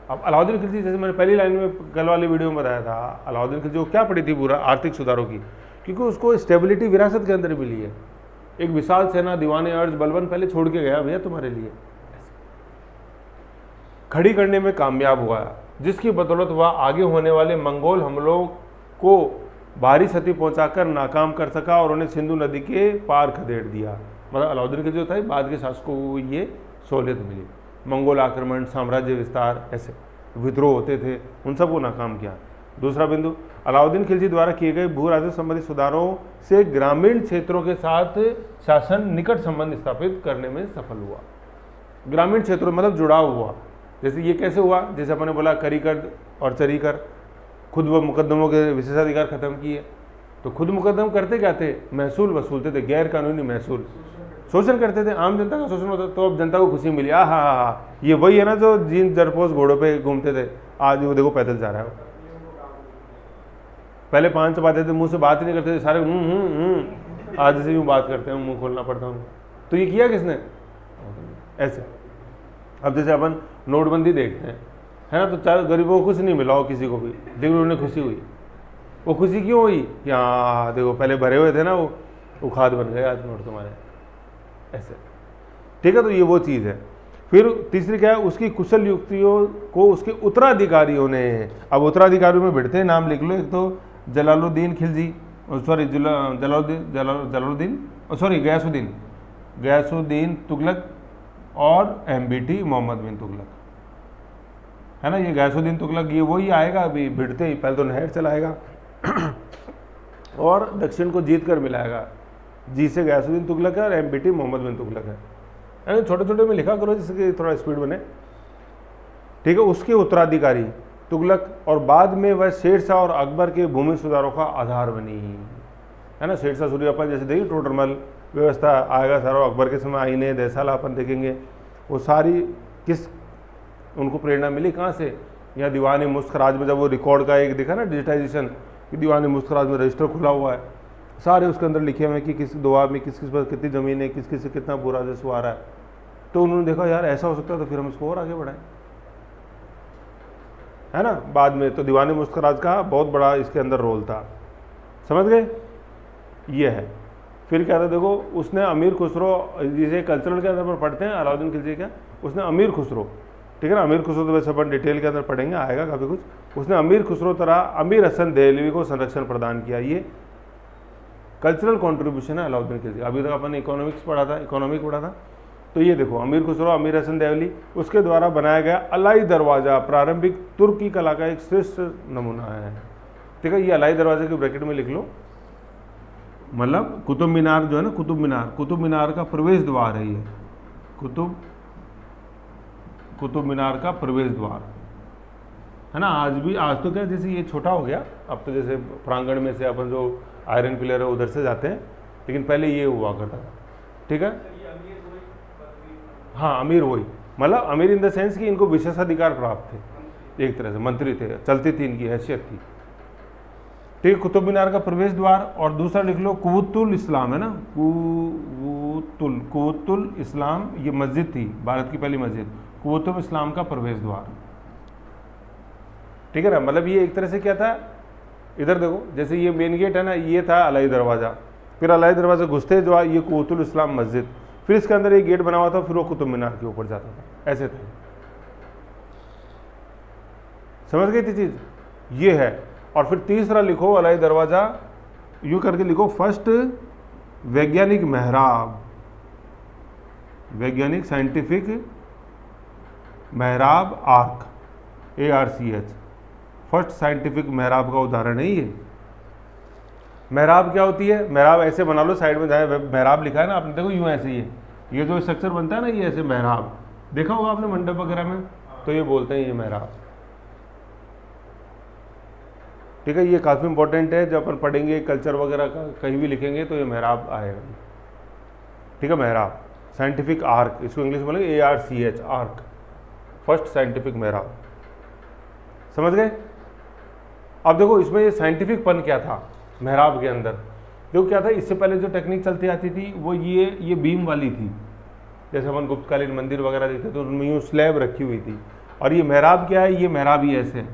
S1: अब अलाउद्दीन खिलजी, जैसे मैंने पहली लाइन में कल वाली वीडियो में बताया था, अलाउद्दीन खिलजी को क्या पड़ी थी पूरा आर्थिक सुधारों की, क्योंकि उसको स्टेबिलिटी विरासत के अंदर मिली है। एक विशाल सेना दीवाने अर्ज बलबन पहले छोड़ के गया भैया तुम्हारे लिए, खड़ी करने में कामयाब हुआ, जिसकी बदौलत वह आगे होने वाले मंगोल हमलों को भारी क्षति पहुंचाकर नाकाम कर सका और उन्हें सिंधु नदी के पार खदेड़ दिया। मतलब अलाउद्दीन खिलजी जो था बाद के शासकों को ये सहूलियत मिली। मंगोल आक्रमण, साम्राज्य विस्तार, ऐसे विद्रोह होते थे, उन सबको नाकाम किया। दूसरा बिंदु, अलाउद्दीन खिलजी द्वारा किए गए भू राजस्व संबंधी सुधारों से ग्रामीण क्षेत्रों के साथ शासन निकट संबंध स्थापित करने में सफल हुआ। ग्रामीण क्षेत्रों मतलब जुड़ाव हुआ। जैसे ये कैसे हुआ, जैसे अपने बोला करीकर और चरीकर, खुद व मुकदमों के विशेषाधिकार खत्म किए। तो खुद मुकदम करते क्या थे, महसूल वसूलते थे, गैर कानूनी महसूल, शोषण करते थे, आम जनता का शोषण होता। तो अब जनता को खुशी मिली, हाँ, ये वही है ना जो जीन जरपोश घोड़ों पे घूमते थे, आज वो देखो पैदल जा रहा है। पहले 5 चबाते थे, मुंह से बात ही नहीं करते थे, सारे आज से यूँ बात करते हैं, मुंह खोलना पड़ता है। तो ये किया किसने, ऐसे। अब जैसे अपन नोटबंदी देखते हैं, है ना, तो चाहे गरीबों को कुछ नहीं मिला हो किसी को भी, लेकिन उन्हें खुशी हुई। वो खुशी क्यों हुई कि हाँ देखो पहले भरे हुए थे ना, वो खाद बन गए आज नोट तुम्हारे, ऐसे, ठीक है। तो ये वो चीज़ है। फिर तीसरी क्या है, उसकी कुशल युक्तियों को उसके उत्तराधिकारियों ने, अब उत्तराधिकारियों में बैठते हैं, नाम लिख लो। एक तो जलालुद्दीन खिलजी, सॉरी गयासुद्दीन तुगलक और MBT मोहम्मद बिन तुगलक, है ना। ये गयासुद्दीन तुगलक ये वही आएगा, अभी भिड़ते ही पहले तो नहर चलाएगा और दक्षिण को जीत कर मिलाएगा। जी से गयासुद्दीन तुगलक है और MBT मोहम्मद बिन तुगलक है। छोटे छोटे में लिखा करो जिससे थोड़ा स्पीड बने। ठीक है, उसके उत्तराधिकारी तुगलक, और बाद में वह शेरशाह और अकबर के भूमि सुधारों का आधार बनी, है ना। शेरशाह सूरी अपन जैसे देखिए टोटरमल व्यवस्था आएगा सारा, अकबर के समय आईने देसाला अपन देखेंगे, वो सारी किस उनको प्रेरणा मिली कहाँ से, यहाँ दीवान मुश्क राज में जब वो रिकॉर्ड का एक देखा ना डिजिटाइजेशन, कि दीवान मुश्क राज में रजिस्टर खुला हुआ है, सारे उसके अंदर लिखे हुए हैं कि किस दोआब में किस किस पर कितनी ज़मीन है, किस किस से कितना पूरा राजस्व आ रहा है। तो उन्होंने देखा यार ऐसा हो सकता है, तो फिर हम इसको और आगे बढ़ाएं, है ना। बाद में तो दीवान मुश्क राज का बहुत बड़ा इसके अंदर रोल था, समझ गए, ये है। फिर क्या था देखो, उसने अमीर खुसरो, जिसे कल्चरल के अंदर पर पढ़ते हैं अलाउद्दीन खिलजी का, उसने अमीर खुसरो, ठीक है ना, अमीर खुसरो तो वैसे अपन डिटेल के अंदर पढ़ेंगे, आएगा काफ़ी कुछ। उसने अमीर खुसरो तरह अमीर हसन दहलवी को संरक्षण प्रदान किया, ये कल्चरल कंट्रीब्यूशन है अलाउद्दीन खिलजी। अभी तक अपन इकोनॉमिक्स पढ़ा था, इकोनॉमिक पढ़ा था, तो ये देखो अमीर खुसरो, अमीर हसन दहलवी, उसके द्वारा बनाया गया अलाई दरवाज़ा प्रारंभिक तुर्की कला का एक श्रेष्ठ नमूना है, ठीक है। ये अलाई दरवाजे के ब्रैकेट में लिख लो, मतलब कुतुब मीनार जो है ना, कुतुब मीनार का प्रवेश द्वार है ये, कुतुब मीनार का प्रवेश द्वार, है ना। आज तो क्या जैसे ये छोटा हो गया, अब तो जैसे प्रांगण में से अपन जो आयरन पिलर है उधर से जाते हैं, लेकिन पहले ये हुआ करता था, ठीक है। हाँ, अमीर वही, मतलब अमीर इन द सेंस कि इनको विशेषाधिकार प्राप्त थे, एक तरह से मंत्री थे, चलती थी इनकी हैसियत थी, ठीक है। कुतुब मीनार का प्रवेश द्वार, और दूसरा लिख लो कुव्वतुल इस्लाम, है ना, कुव्वतुल इस्लाम, ये मस्जिद थी, भारत की पहली मस्जिद, कुव्वतुल इस्लाम का प्रवेश द्वार, ठीक है ना। मतलब ये एक तरह से क्या था, इधर देखो जैसे ये मेन गेट है ना, ये था अलाई दरवाज़ा, फिर अलाई दरवाज़ा घुसते जो ये कुव्वतुल इस्लाम मस्जिद, फिर इसके अंदर एक गेट बना हुआ था, फिर वो कुतुब मीनार के ऊपर जाता था, ऐसे था, समझ गई थी चीज़, ये है। और फिर तीसरा लिखो अलाई दरवाज़ा, यूँ करके लिखो, फर्स्ट वैज्ञानिक महराब, वैज्ञानिक scientific महराब arc, ARCH, first scientific महराब का उदाहरण है ये। महराब क्या होती है, महराब ऐसे बना लो, साइड में जहाँ महराब लिखा है ना आपने, देखो यूँ ऐसे ये जो स्ट्रक्चर बनता है ना, ये ऐसे महराब देखा होगा आपने मंडप वगैरह में, तो ये बोलते हैं ये महराब, ठीक है। ये काफ़ी इंपॉर्टेंट है, जब अपन पढ़ेंगे कल्चर वगैरह का कहीं भी लिखेंगे तो ये महराब आएगा, ठीक है। महराब साइंटिफिक आर्क, इसको इंग्लिश में बोलेंगे ARCH, आर्क, फर्स्ट साइंटिफिक महराब, समझ गए। अब देखो इसमें ये साइंटिफिक पन क्या था महराब के अंदर, देखो क्या था, इससे पहले जो टेक्निक चलती आती थी वो ये बीम वाली थी, जैसे अपन गुप्तकालीन मंदिर वगैरह देखते तो उनमें यूँ स्लैब रखी हुई थी, और ये महराब क्या है, ये महराब ही ऐसे है।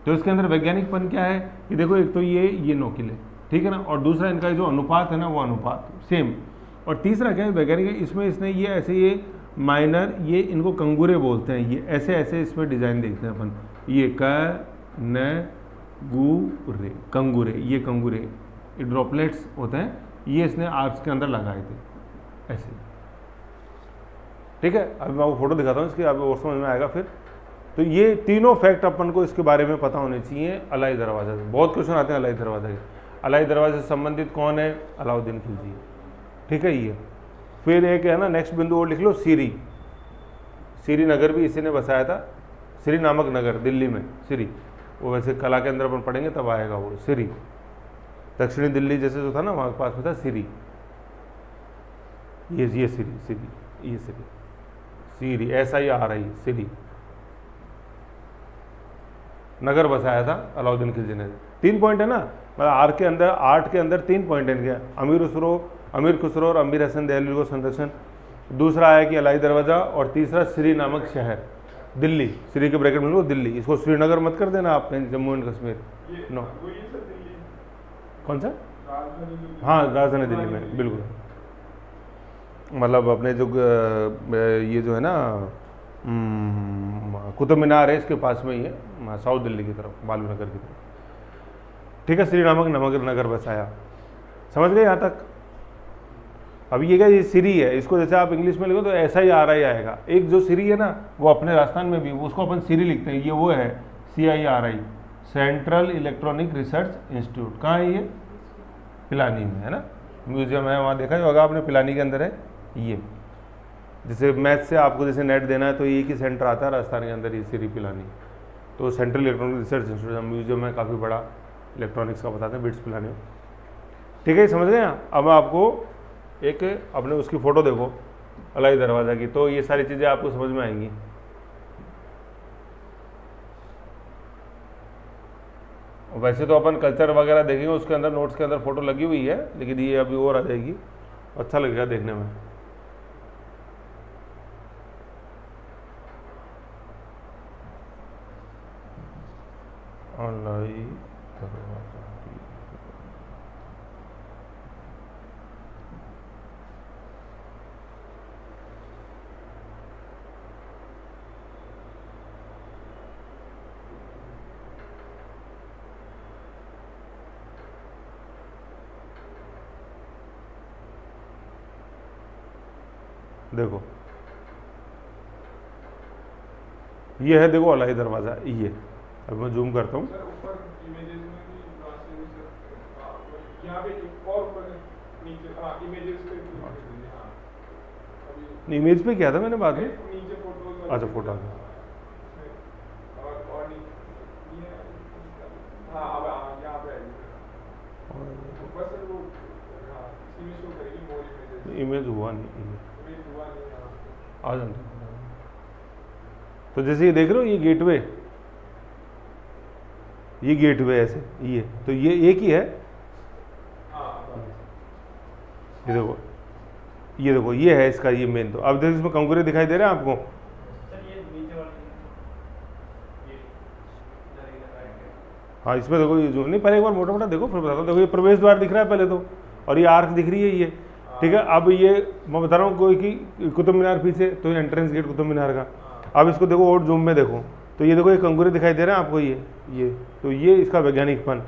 S1: तो इसके अंदर वैज्ञानिकपन क्या है कि देखो, एक तो ये नोकिले, ठीक है ना, और दूसरा इनका जो अनुपात है ना, वो अनुपात सेम, और तीसरा क्या है वैज्ञानिक, इसमें इसने ये ऐसे ये माइनर, ये इनको कंगूरे बोलते हैं, ये ऐसे ऐसे इसमें डिज़ाइन देखते हैं अपन, ये कंगूरे, कंगूरे, ये कंगूरे, ये ड्रॉपलेट्स होते हैं, ये इसने आर्क्स के अंदर लगाए थे ऐसे, ठीक है। अभी मैं आपको फोटो दिखाता हूँ इसकी, अभी और समझ में आएगा फिर। तो ये तीनों फैक्ट अपन को इसके बारे में पता होने चाहिए अलाई दरवाज़ा से, बहुत क्वेश्चन आते हैं अलाई दरवाज़ा के। अलाई दरवाज़े से संबंधित कौन है, अलाउद्दीन खिलजी, ठीक है ये। फिर एक है ना नेक्स्ट बिंदु और लिख लो, सीरी नगर भी इसी ने बसाया था, सीरी नामक नगर दिल्ली में, सीरी, वो वैसे कला के अंदर अपन पढ़ेंगे तब आएगा वो सीरी, दक्षिणी दिल्ली जैसे जो था ना वहाँ के पास में था सीरी, ये सीरी SIRI, सीरी नगर बसाया था अलाउद्दीन खिलजी ने। 3 पॉइंट है ना, मतलब आर्ट के अंदर 3 पॉइंट है क्या, अमीर खुसरो और अमीर हसन दहलवी को संरक्षण, दूसरा है कि अलाई दरवाज़ा, और तीसरा श्री नामक शहर दिल्ली, श्री के ब्रैकेट में लो दिल्ली, इसको श्रीनगर मत कर देना आप, जम्मू एंड कश्मीर, नो, कौन सा, हाँ राजधानी दिल्ली में, बिल्कुल, मतलब अपने जो ये जो है ना कुतुब मीनार है इसके पास में ही है, साउथ दिल्ली की तरफ, बालू नगर की तरफ, ठीक है। श्री नामक नगर बसाया, समझ गए यहाँ तक। अब ये क्या, ये सीरी है, इसको जैसे आप इंग्लिश में लिखो तो SIRI आएगा। एक जो सीरी है ना वो अपने राजस्थान में भी, उसको अपन सीरी लिखते हैं, ये वो है CIRI, central electronic research institute, कहाँ है ये, पिलानी में, है ना, म्यूजियम है वहाँ, देखा ही होगा आपने, पिलानी के अंदर है ये, जैसे मैथ से आपको जैसे नेट देना है तो एक ही सेंटर आता है राजस्थान के अंदर, ये सीरी पिलानी। तो central electronic research institute museum है, काफ़ी बड़ा इलेक्ट्रॉनिक्स का बताते हैं, बिट्स पिलानी। ठीक है, समझ गए। अब आपको एक अपने उसकी फ़ोटो देखो अलाई दरवाज़ा की, तो ये सारी चीज़ें आपको समझ में आएंगी। वैसे तो अपन कल्चर वगैरह देखेंगे, उसके अंदर नोट्स के अंदर फ़ोटो लगी हुई है, लेकिन ये अभी और आ जाएगी, अच्छा लगेगा देखने में। अलाई दरवाज़ा देखो, ये है, देखो अलाई दरवाज़ा ये। अब मैं जूम करता हूँ। इमेज पे क्या था मैंने बाद में, अच्छा फोटो आ गया। इमेज हुआ नहीं, आ जाता। तो जैसे ये देख रहे हो, ये गेटवे ऐसे, ये तो ये एक ही है। ये देखो ये है इसका ये मेन। तो अब देखो इसमें कंकुरे दिखाई दे रहे हैं आपको। हाँ, इसमें देखो ये जो नहीं, पहले एक बार मोटा मोटा देखो फिर बताता हूँ। देखो ये प्रवेश द्वार दिख रहा है पहले तो, और ये आर्क दिख रही है ये। ठीक है, अब ये मैं बता रहा हूँ कोई कि कुतुब मीनार पीछे, तो ये एंट्रेंस गेट कुतुब मीनार का। अब इसको देखो और जूम में देखो, तो ये देखो ये कंकुरे दिखाई दे रहे हैं आपको ये तो ये इसका वैज्ञानिकपन।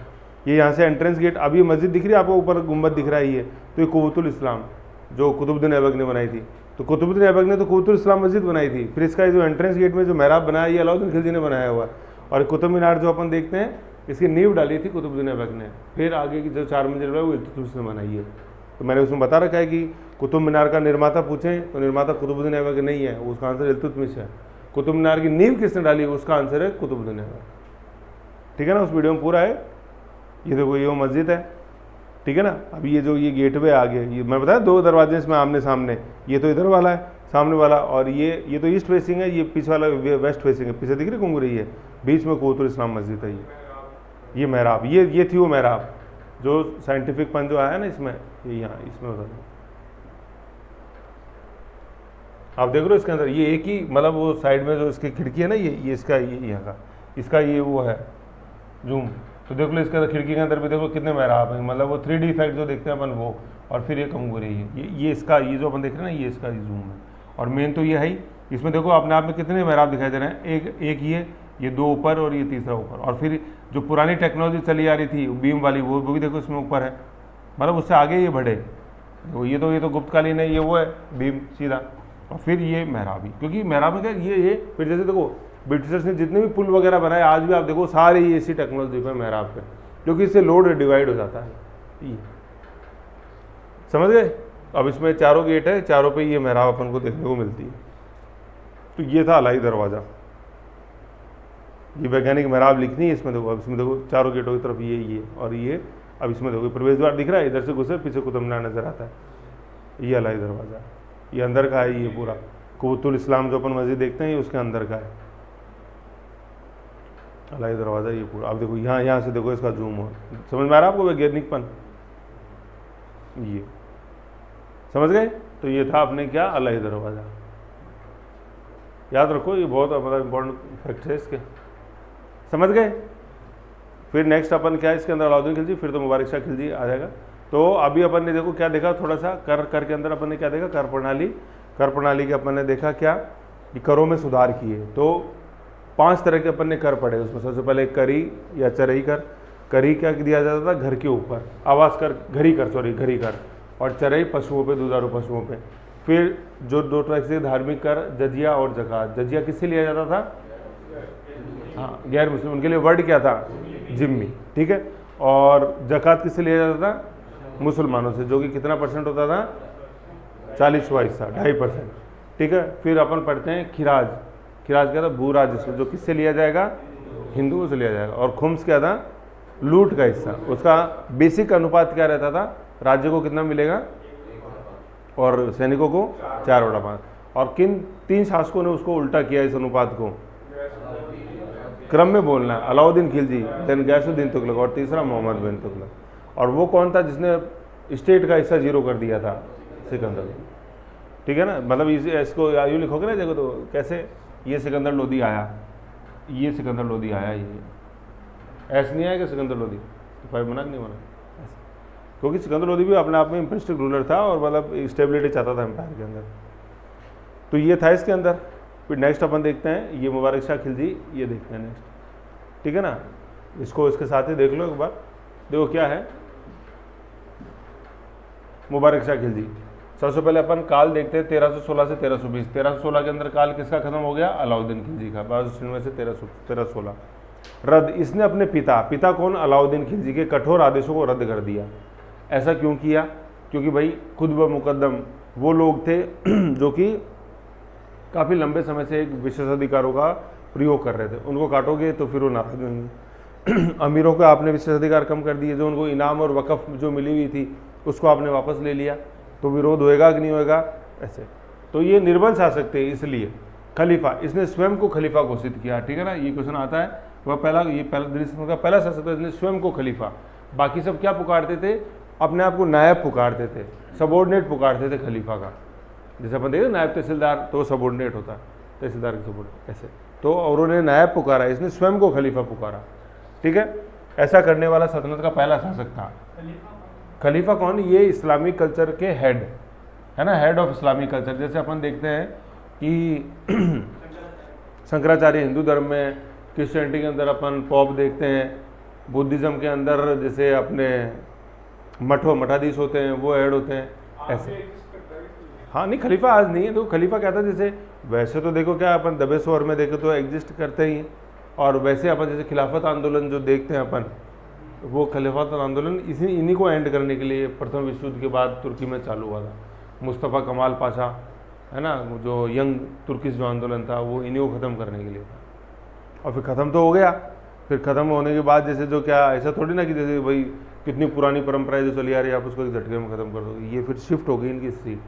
S1: ये यहाँ से एंट्रेंस गेट। अब ये मस्जिद दिख रही है आपको, ऊपर गुम्बद दिख रहा है ये, तो ये कुव्वतुल इस्लाम जो कुतुबुद्दीन ऐबक ने बनाई थी। तो कुतुबुद्दीन ऐबक ने तो कुव्वतुल इस्लाम मस्जिद बनाई थी। फिर इसका जो एंट्रेंस गेट में जो मेहराब बनाया, ये अलाउद्दीन खिलजी ने बनाया हुआ। और कुतुब मीनार जो अपन देखते हैं, इसकी नींव डाली थी कुतुबुद्दीन ऐबक ने। फिर आगे की जो 4 मंजिल है वो इल्तुतमिश ने बनाई है। तो मैंने उसमें बता रखा है कि कुतुब मीनार का निर्माता पूछें तो निर्माता कुतुबुद्दीन ऐबक नहीं है, उसका आंसर इल्तुतमिश है। कुतुब मीनार की नींव किसने डाली, उसका आंसर है कुतुबुद्दीन ऐबक। ठीक है ना, उस वीडियो में पूरा है। ये देखो ये वो मस्जिद है। ठीक है ना। अब ये जो ये गेटवे आ गया, ये मैं बताया 2 दरवाजे इसमें आमने सामने, ये तो इधर वाला है सामने वाला, और ये तो ईस्ट फेसिंग है, ये पीछे वाला वेस्ट फेसिंग है। पीछे दिख रही कुंगरी है, बीच में कुव्वतुल इस्लाम मस्जिद है। ये मेहराब, ये थी वो मेहराब जो साइंटिफिक पन जो आया ना इसमें, ये यहाँ इसमें बता दो। आप देख रहे हो इसके अंदर ये एक ही, मतलब वो साइड में जो इसकी खिड़की है ना, ये इसका ये यहाँ का इसका ये वो है जूम। तो देख लो इसके अंदर खिड़की के अंदर भी देखो कितने मेहराब हैं, मतलब वो 3D इफेक्ट जो देखते हैं अपन वो। और फिर ये कंगूरी है, ये इसका ये जो अपन देख रहे हैं ना, ये इसका जूम है। और मेन तो ये है ही, इसमें देखो अपने आप में कितने मेहराब दिखाई दे रहे हैं। एक ये 2 ऊपर और ये तीसरा ऊपर। और फिर जो पुरानी टेक्नोलॉजी चली आ रही थी बीम वाली, वो भी देखो इसमें ऊपर है, मतलब उससे आगे ये बढ़े। ये तो गुप्तकालीन है, ये वो है बीम सीधा। और फिर ये मेहराबी, क्योंकि मेहराब में क्या ये फिर जैसे देखो ब्रिटिशर्स ने जितने भी पुल वगैरह बनाए आज भी आप देखो सारे ये इसी टेक्नोलॉजी पे मेहराब पे, क्योंकि इससे लोड डिवाइड हो जाता है। ये समझ गए। अब इसमें 4 गेट है, चारों पे ये मेहराब अपन को देखने को मिलती है। तो ये था अलाई दरवाज़ा। ये वैज्ञानिक मेहराब लिखनी है इसमें। देखो अब इसमें देखो चारों गेटों की तरफ ये और ये। अब इसमें देखो प्रवेश द्वार दिख रहा है, इधर से घुसे पीछे कुतुब मीनार नजर आता है। ये अलाई दरवाज़ा, ये अंदर का है। ये पूरा कुव्वतुल इस्लाम जो अपन मस्जिद देखते हैं ये उसके अंदर का है अलाई दरवाज़ा। ये पूरा अब देखो यहाँ से देखो इसका जूम हो, समझ में आ रहा है आपको वैज्ञानिकपन। ये समझ गए। तो ये था अपने क्या अलाई दरवाज़ा। याद रखो, ये बहुत मतलब इंपॉर्टेंट फैक्ट है इसके। समझ गए। फिर नेक्स्ट अपन क्या इसके अंदर अलाउद्दीन खिलजी, फिर तो मुबारक शाह खिलजी आ जाएगा। तो अभी अपन ने देखो क्या देखा, थोड़ा सा कर के अंदर अपन ने क्या देखा, कर प्रणाली के अपन ने देखा क्या कि करों में सुधार किए। तो 5 तरह के अपन ने कर पढ़े। उसमें सबसे पहले करी या चरई कर। करी क्या दिया जाता था, घर के ऊपर आवास कर, घरी कर। और चरई पशुओं पे, दुधारू पशुओं पे। फिर जो 2 तरह से धार्मिक कर, जजिया और ज़कात। जजिया किससे लिया जाता था, हाँ गैर मुस्लिम, उनके लिए वर्ड क्या था, जिम्मी। ठीक है। और ज़कात किससे लिया जाता था, मुसलमानों से, जो कि कितना % होता था, 40वां हिस्सा, 2.5%। ठीक है। फिर अपन पढ़ते हैं खिराज। खिराज क्या था? भूराज, जो किससे लिया जाएगा? हिंदुओं से लिया जाएगा। और खुम्स क्या था? लूट का हिस्सा। उसका बेसिक अनुपात क्या रहता था? राज्य को कितना मिलेगा और सैनिकों को 4/5। और किन 3 शासकों ने उसको उल्टा किया इस अनुपात को? क्रम में बोलना है। अलाउद्दीन खिलजी, देन गैसुद्दीन तुगलक और तीसरा मोहम्मद बिन तुगलक। और वो कौन था जिसने स्टेट का हिस्सा 0 कर दिया था? सिकंदर। ठीक है ना, मतलब इसको यूँ लिखोगे ना, देखो तो कैसे, ये सिकंदर लोदी आया, ये सिकंदर लोदी आया, ये ऐसे नहीं आया कि सिकंदर लोदी तो 5 बना नहीं बना ऐसे, क्योंकि सिकंदर लोदी भी अपने आप में इंप्रेसिव रूलर था और मतलब स्टेबिलिटी चाहता था एम्पायर के अंदर। तो ये था इसके अंदर। फिर नेक्स्ट अपन देखते हैं, ये मुबारक शाह खिलजी, ये देखते हैं नेक्स्ट। ठीक है ना, इसको इसके साथ ही देख लो एक बार। देखो क्या है मुबारक शाह खिलजी। सबसे पहले अपन काल देखते हैं 1316 से 1320। 1316 के अंदर काल किसका खत्म हो गया? अलाउद्दीन खिलजी का, 1296 से 1316। रद्द, इसने अपने पिता कौन? अलाउद्दीन खिलजी के कठोर आदेशों को रद्द कर दिया। ऐसा क्यों किया? क्योंकि भाई खुद ब मुकद्दम वो लोग थे जो कि काफ़ी लंबे समय से एक विशेषाधिकारों का प्रयोग कर रहे थे। उनको काटोगे तो फिर वो नाराज होंगे। अमीरों को आपने विशेषाधिकार कम कर दिए, जो उनको इनाम और वक़्फ़ जो मिली हुई थी उसको आपने वापस ले लिया, तो विरोध होएगा कि नहीं होएगा? ऐसे। तो ये निर्बल शासक थे, इसलिए खलीफा, इसने स्वयं को खलीफा घोषित किया। ठीक है ना, ये क्वेश्चन आता है। वह पहला दिल्ली सल्तनत का पहला शासक था, इसने स्वयं को खलीफा। बाकी सब क्या पुकारते थे? अपने आप को नायब पुकारते थे, सबॉर्डिनेट पुकारते थे खलीफा का। जैसे अपन देखते नायब तहसीलदार, तो सबॉर्डिनेट होता है तहसीलदार के सबॉर्डिनेट, ऐसे। तो और उन्होंने नायब पुकारा, इसने स्वयं को खलीफा पुकारा। ठीक है, ऐसा करने वाला सल्तनत का पहला शासक था। खलीफा कौन? ये इस्लामिक कल्चर के हेड है ना, हेड ऑफ इस्लामिक कल्चर। जैसे अपन देखते हैं कि शंकराचार्य हिंदू धर्म में, क्रिश्चियनिटी के अंदर अपन पॉप देखते हैं, बुद्धिज़्म के अंदर जैसे अपने मठाधीश होते हैं, वो हेड होते हैं, ऐसे। हाँ नहीं, खलीफा आज नहीं है। तो खलीफा क्या था? जैसे वैसे तो देखो क्या अपन दबे स्वर में देखे तो एग्जिस्ट करते ही हैं, और वैसे अपन जैसे खिलाफत आंदोलन जो देखते हैं अपन, वो खिलाफत आंदोलन इन्हीं को एंड करने के लिए प्रथम विश्व युद्ध के बाद तुर्की में चालू हुआ था। मुस्तफ़ा कमाल पाशा है ना, जो यंग तुर्किश जो आंदोलन था, वो इन्हीं को ख़त्म करने के लिए था। और फिर ख़त्म तो हो गया। फिर ख़त्म होने के बाद जैसे जो क्या, ऐसा थोड़ी ना कि जैसे भाई कितनी पुरानी परंपराएं जो चली आ रही है आप उसको एक झटके में ख़त्म कर दोगे। ये फिर शिफ्ट हो गई इनकी सीट।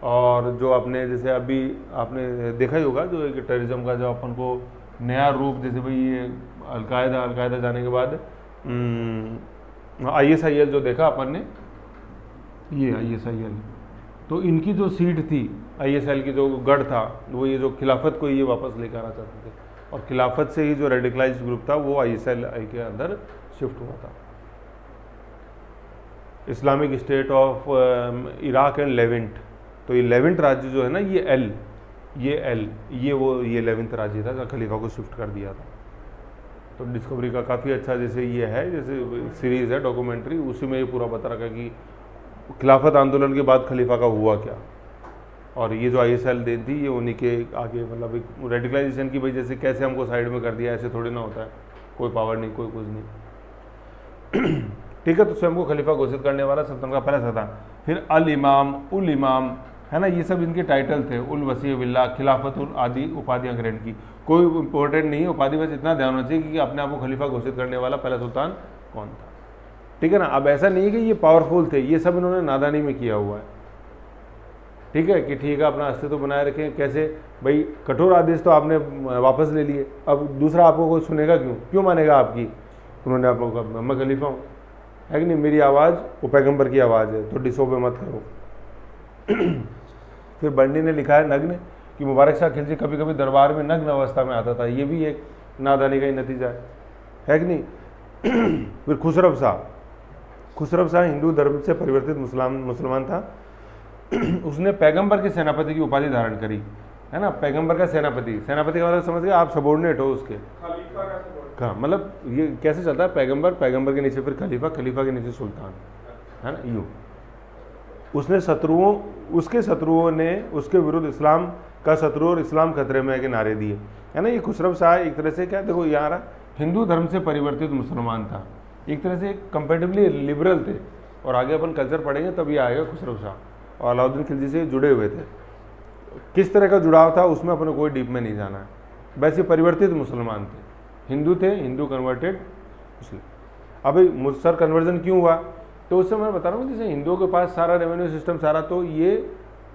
S1: और जो आपने जैसे अभी आपने देखा ही होगा, जो एक टेररिज्म का जो अपन को नया रूप, जैसे भाई ये अलकायदा जाने के बाद ISIL जो देखा अपन ने, ये ISIL, तो इनकी जो सीट थी ISIL की, जो गढ़ था, वो ये जो खिलाफत को ये वापस लेकर आना चाहते थे। और खिलाफत से ही जो रेडिकलाइज्ड ग्रुप था वो ISIL के अंदर शिफ्ट हुआ था। Islamic state of Iraq and Levant. तो ये लेवेंट राज्य जो है ना, ये 11th राज्य था जहाँ खलीफा को शिफ्ट कर दिया था। तो डिस्कवरी का काफ़ी अच्छा जैसे ये है, जैसे सीरीज़ है डॉक्यूमेंट्री, उसी में ये पूरा बता रखा कि खिलाफत आंदोलन के बाद खलीफा का हुआ क्या। और ये जो ISIL देन थी, ये उन्हीं के आगे मतलब एक रेडिकलाइजेशन की वजह से कैसे हमको साइड में कर दिया, ऐसे थोड़ी ना होता है। कोई पावर नहीं, कोई कुछ नहीं। ठीक है, तो स्वयं को खलीफा घोषित करने वाला सल्तनत का पहला था। फिर अल इमाम, उल इमाम है ना, ये सब इनके टाइटल थे। उल वसी बिल्ला, खिलाफत उल आदि उपाधियाँ ग्रहण की। कोई इंपॉर्टेंट नहीं है उपाधि, बस इतना ध्यान होना चाहिए कि अपने आप को खलीफा घोषित करने वाला पहला सुल्तान कौन था। ठीक है ना, अब ऐसा नहीं है कि ये पावरफुल थे, ये सब इन्होंने नादानी में किया हुआ है। ठीक है, कि ठीक है अपना अस्तित्व बनाए रखें। कैसे भाई, कठोर आदेश तो आपने वापस ले लिए, अब दूसरा आपको कोई सुनेगा क्यों मानेगा आपकी? उन्होंने आप लोगों का, मैं खलीफा हूँ, है कि नहीं, मेरी आवाज़ वो पैगंबर की आवाज़ है, तो डिसोबे मत करो। फिर बंडी ने लिखा है नग्न, कि मुबारक शाह खिलजी कभी कभी दरबार में नग्न अवस्था में आता था। ये भी एक नादानी का ही नतीजा है कि नहीं। फिर खुसरव शाह हिंदू धर्म से परिवर्तित मुसलमान था। उसने पैगंबर के सेनापति की उपाधि धारण करी, है ना, पैगंबर का सेनापति का मतलब समझ गए आप, सबॉर्डिनेट हो उसके। हाँ, मतलब ये कैसे चलता है, पैगंबर के नीचे फिर खलीफा के नीचे सुल्तान, है ना, यूँ। उसके शत्रुओं ने उसके विरुद्ध इस्लाम का शत्रु और इस्लाम खतरे में के नारे दिए, है ना। ये खुसरव शाह एक तरह से क्या, देखो यहाँ रहा, हिंदू धर्म से परिवर्तित मुसलमान था, एक तरह से कंपेरेटिवली लिबरल थे। और आगे अपन कल्चर पढ़ेंगे तब ये आएगा खुसरव शाह, और अलाउद्दीन खिलजी से जुड़े हुए थे। किस तरह का जुड़ाव था उसमें अपने कोई डीप में नहीं जाना है। वैसे परिवर्तित मुसलमान थे, हिंदू कन्वर्टेड मुस्लिम। अभी मुसर कन्वर्जन क्यों हुआ, तो उससे मैं बता रहा हूँ, जैसे हिंदुओं के पास सारा रेवेन्यू सिस्टम सारा, तो ये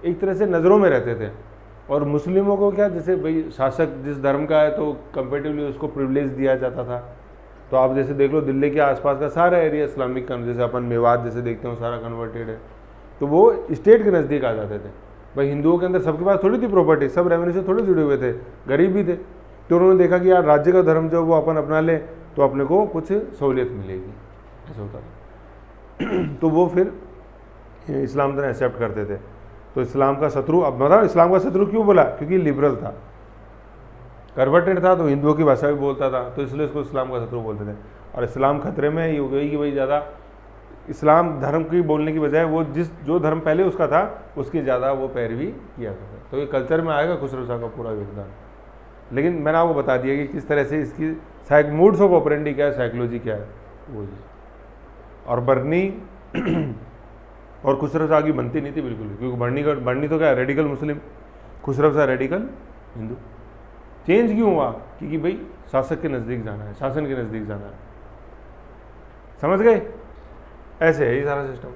S1: एक तरह से नज़रों में रहते थे, और मुस्लिमों को क्या, जैसे भाई शासक जिस धर्म का है तो कंपेरेटिवली उसको प्रिविलेज दिया जाता था। तो आप जैसे देख लो दिल्ली के आसपास का सारा एरिया इस्लामिक, जैसे अपन मेवात जैसे देखते हो सारा कन्वर्टेड है, तो वो स्टेट के नज़दीक आ जाते थे। भाई हिंदुओं के अंदर सबके पास थोड़ी थी प्रॉपर्टी, सब रेवेन्यू से थोड़े जुड़े हुए थे, गरीब भी थे, तो उन्होंने देखा कि यार राज्य का धर्म जो वो अपन अपना ले तो अपने को कुछ सहूलियत मिलेगी, ऐसा होता था। तो वो फिर इस्लाम धर्म एक्सेप्ट करते थे। तो इस्लाम का शत्रु, अब बताओ इस्लाम का शत्रु क्यों बोला, क्योंकि लिबरल था, कन्वर्टेड था, तो हिंदुओं की भाषा भी बोलता था, तो इसलिए उसको इस्लाम का शत्रु बोलते थे। और इस्लाम खतरे में ये हो गई कि भाई ज़्यादा इस्लाम धर्म की बोलने की बजाय वो जो धर्म पहले उसका था उसकी ज़्यादा वो पैरवी किया करता, तो ये कल्चर में आएगा खुसरो शाह का पूरा योगदान। लेकिन मैंने आपको बता दिया कि किस तरह से इसकी मूड्स ऑफ ऑपरेंडी क्या है, साइकोलॉजी क्या है वो जी। और बर्नी और खुसरो शाह की बनती नहीं थी बिल्कुल, क्योंकि बर्नी तो क्या है, रेडिकल मुस्लिम, खुसरो शाह रेडिकल हिंदू। चेंज क्यों हुआ, क्योंकि भाई शासक के नज़दीक जाना है, शासन के नज़दीक जाना है, समझ गए, ऐसे है ये सारा सिस्टम।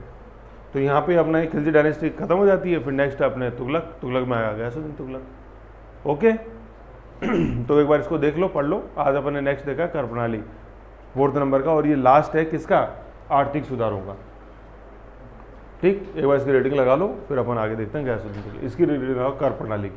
S1: तो यहाँ पे अपना एक खिलजी डायनेस्टी खत्म हो जाती है, फिर नेक्स्ट अपने तुगलक में आ गया गयासुद्दीन तुगलक। ओके तो एक बार इसको देख लो, पढ़ लो। आज अपन ने नेक्स्ट देखा कर प्रणाली 4th नंबर का, और ये लास्ट है किसका, आर्थिक सुधारों का। ठीक, एक बार इसकी रेटिंग लगा लो, फिर अपन आगे देखते हैं गयासुद्दीन तुगलक। इसकी रेटिंग लगाओ कर प्रणाली की।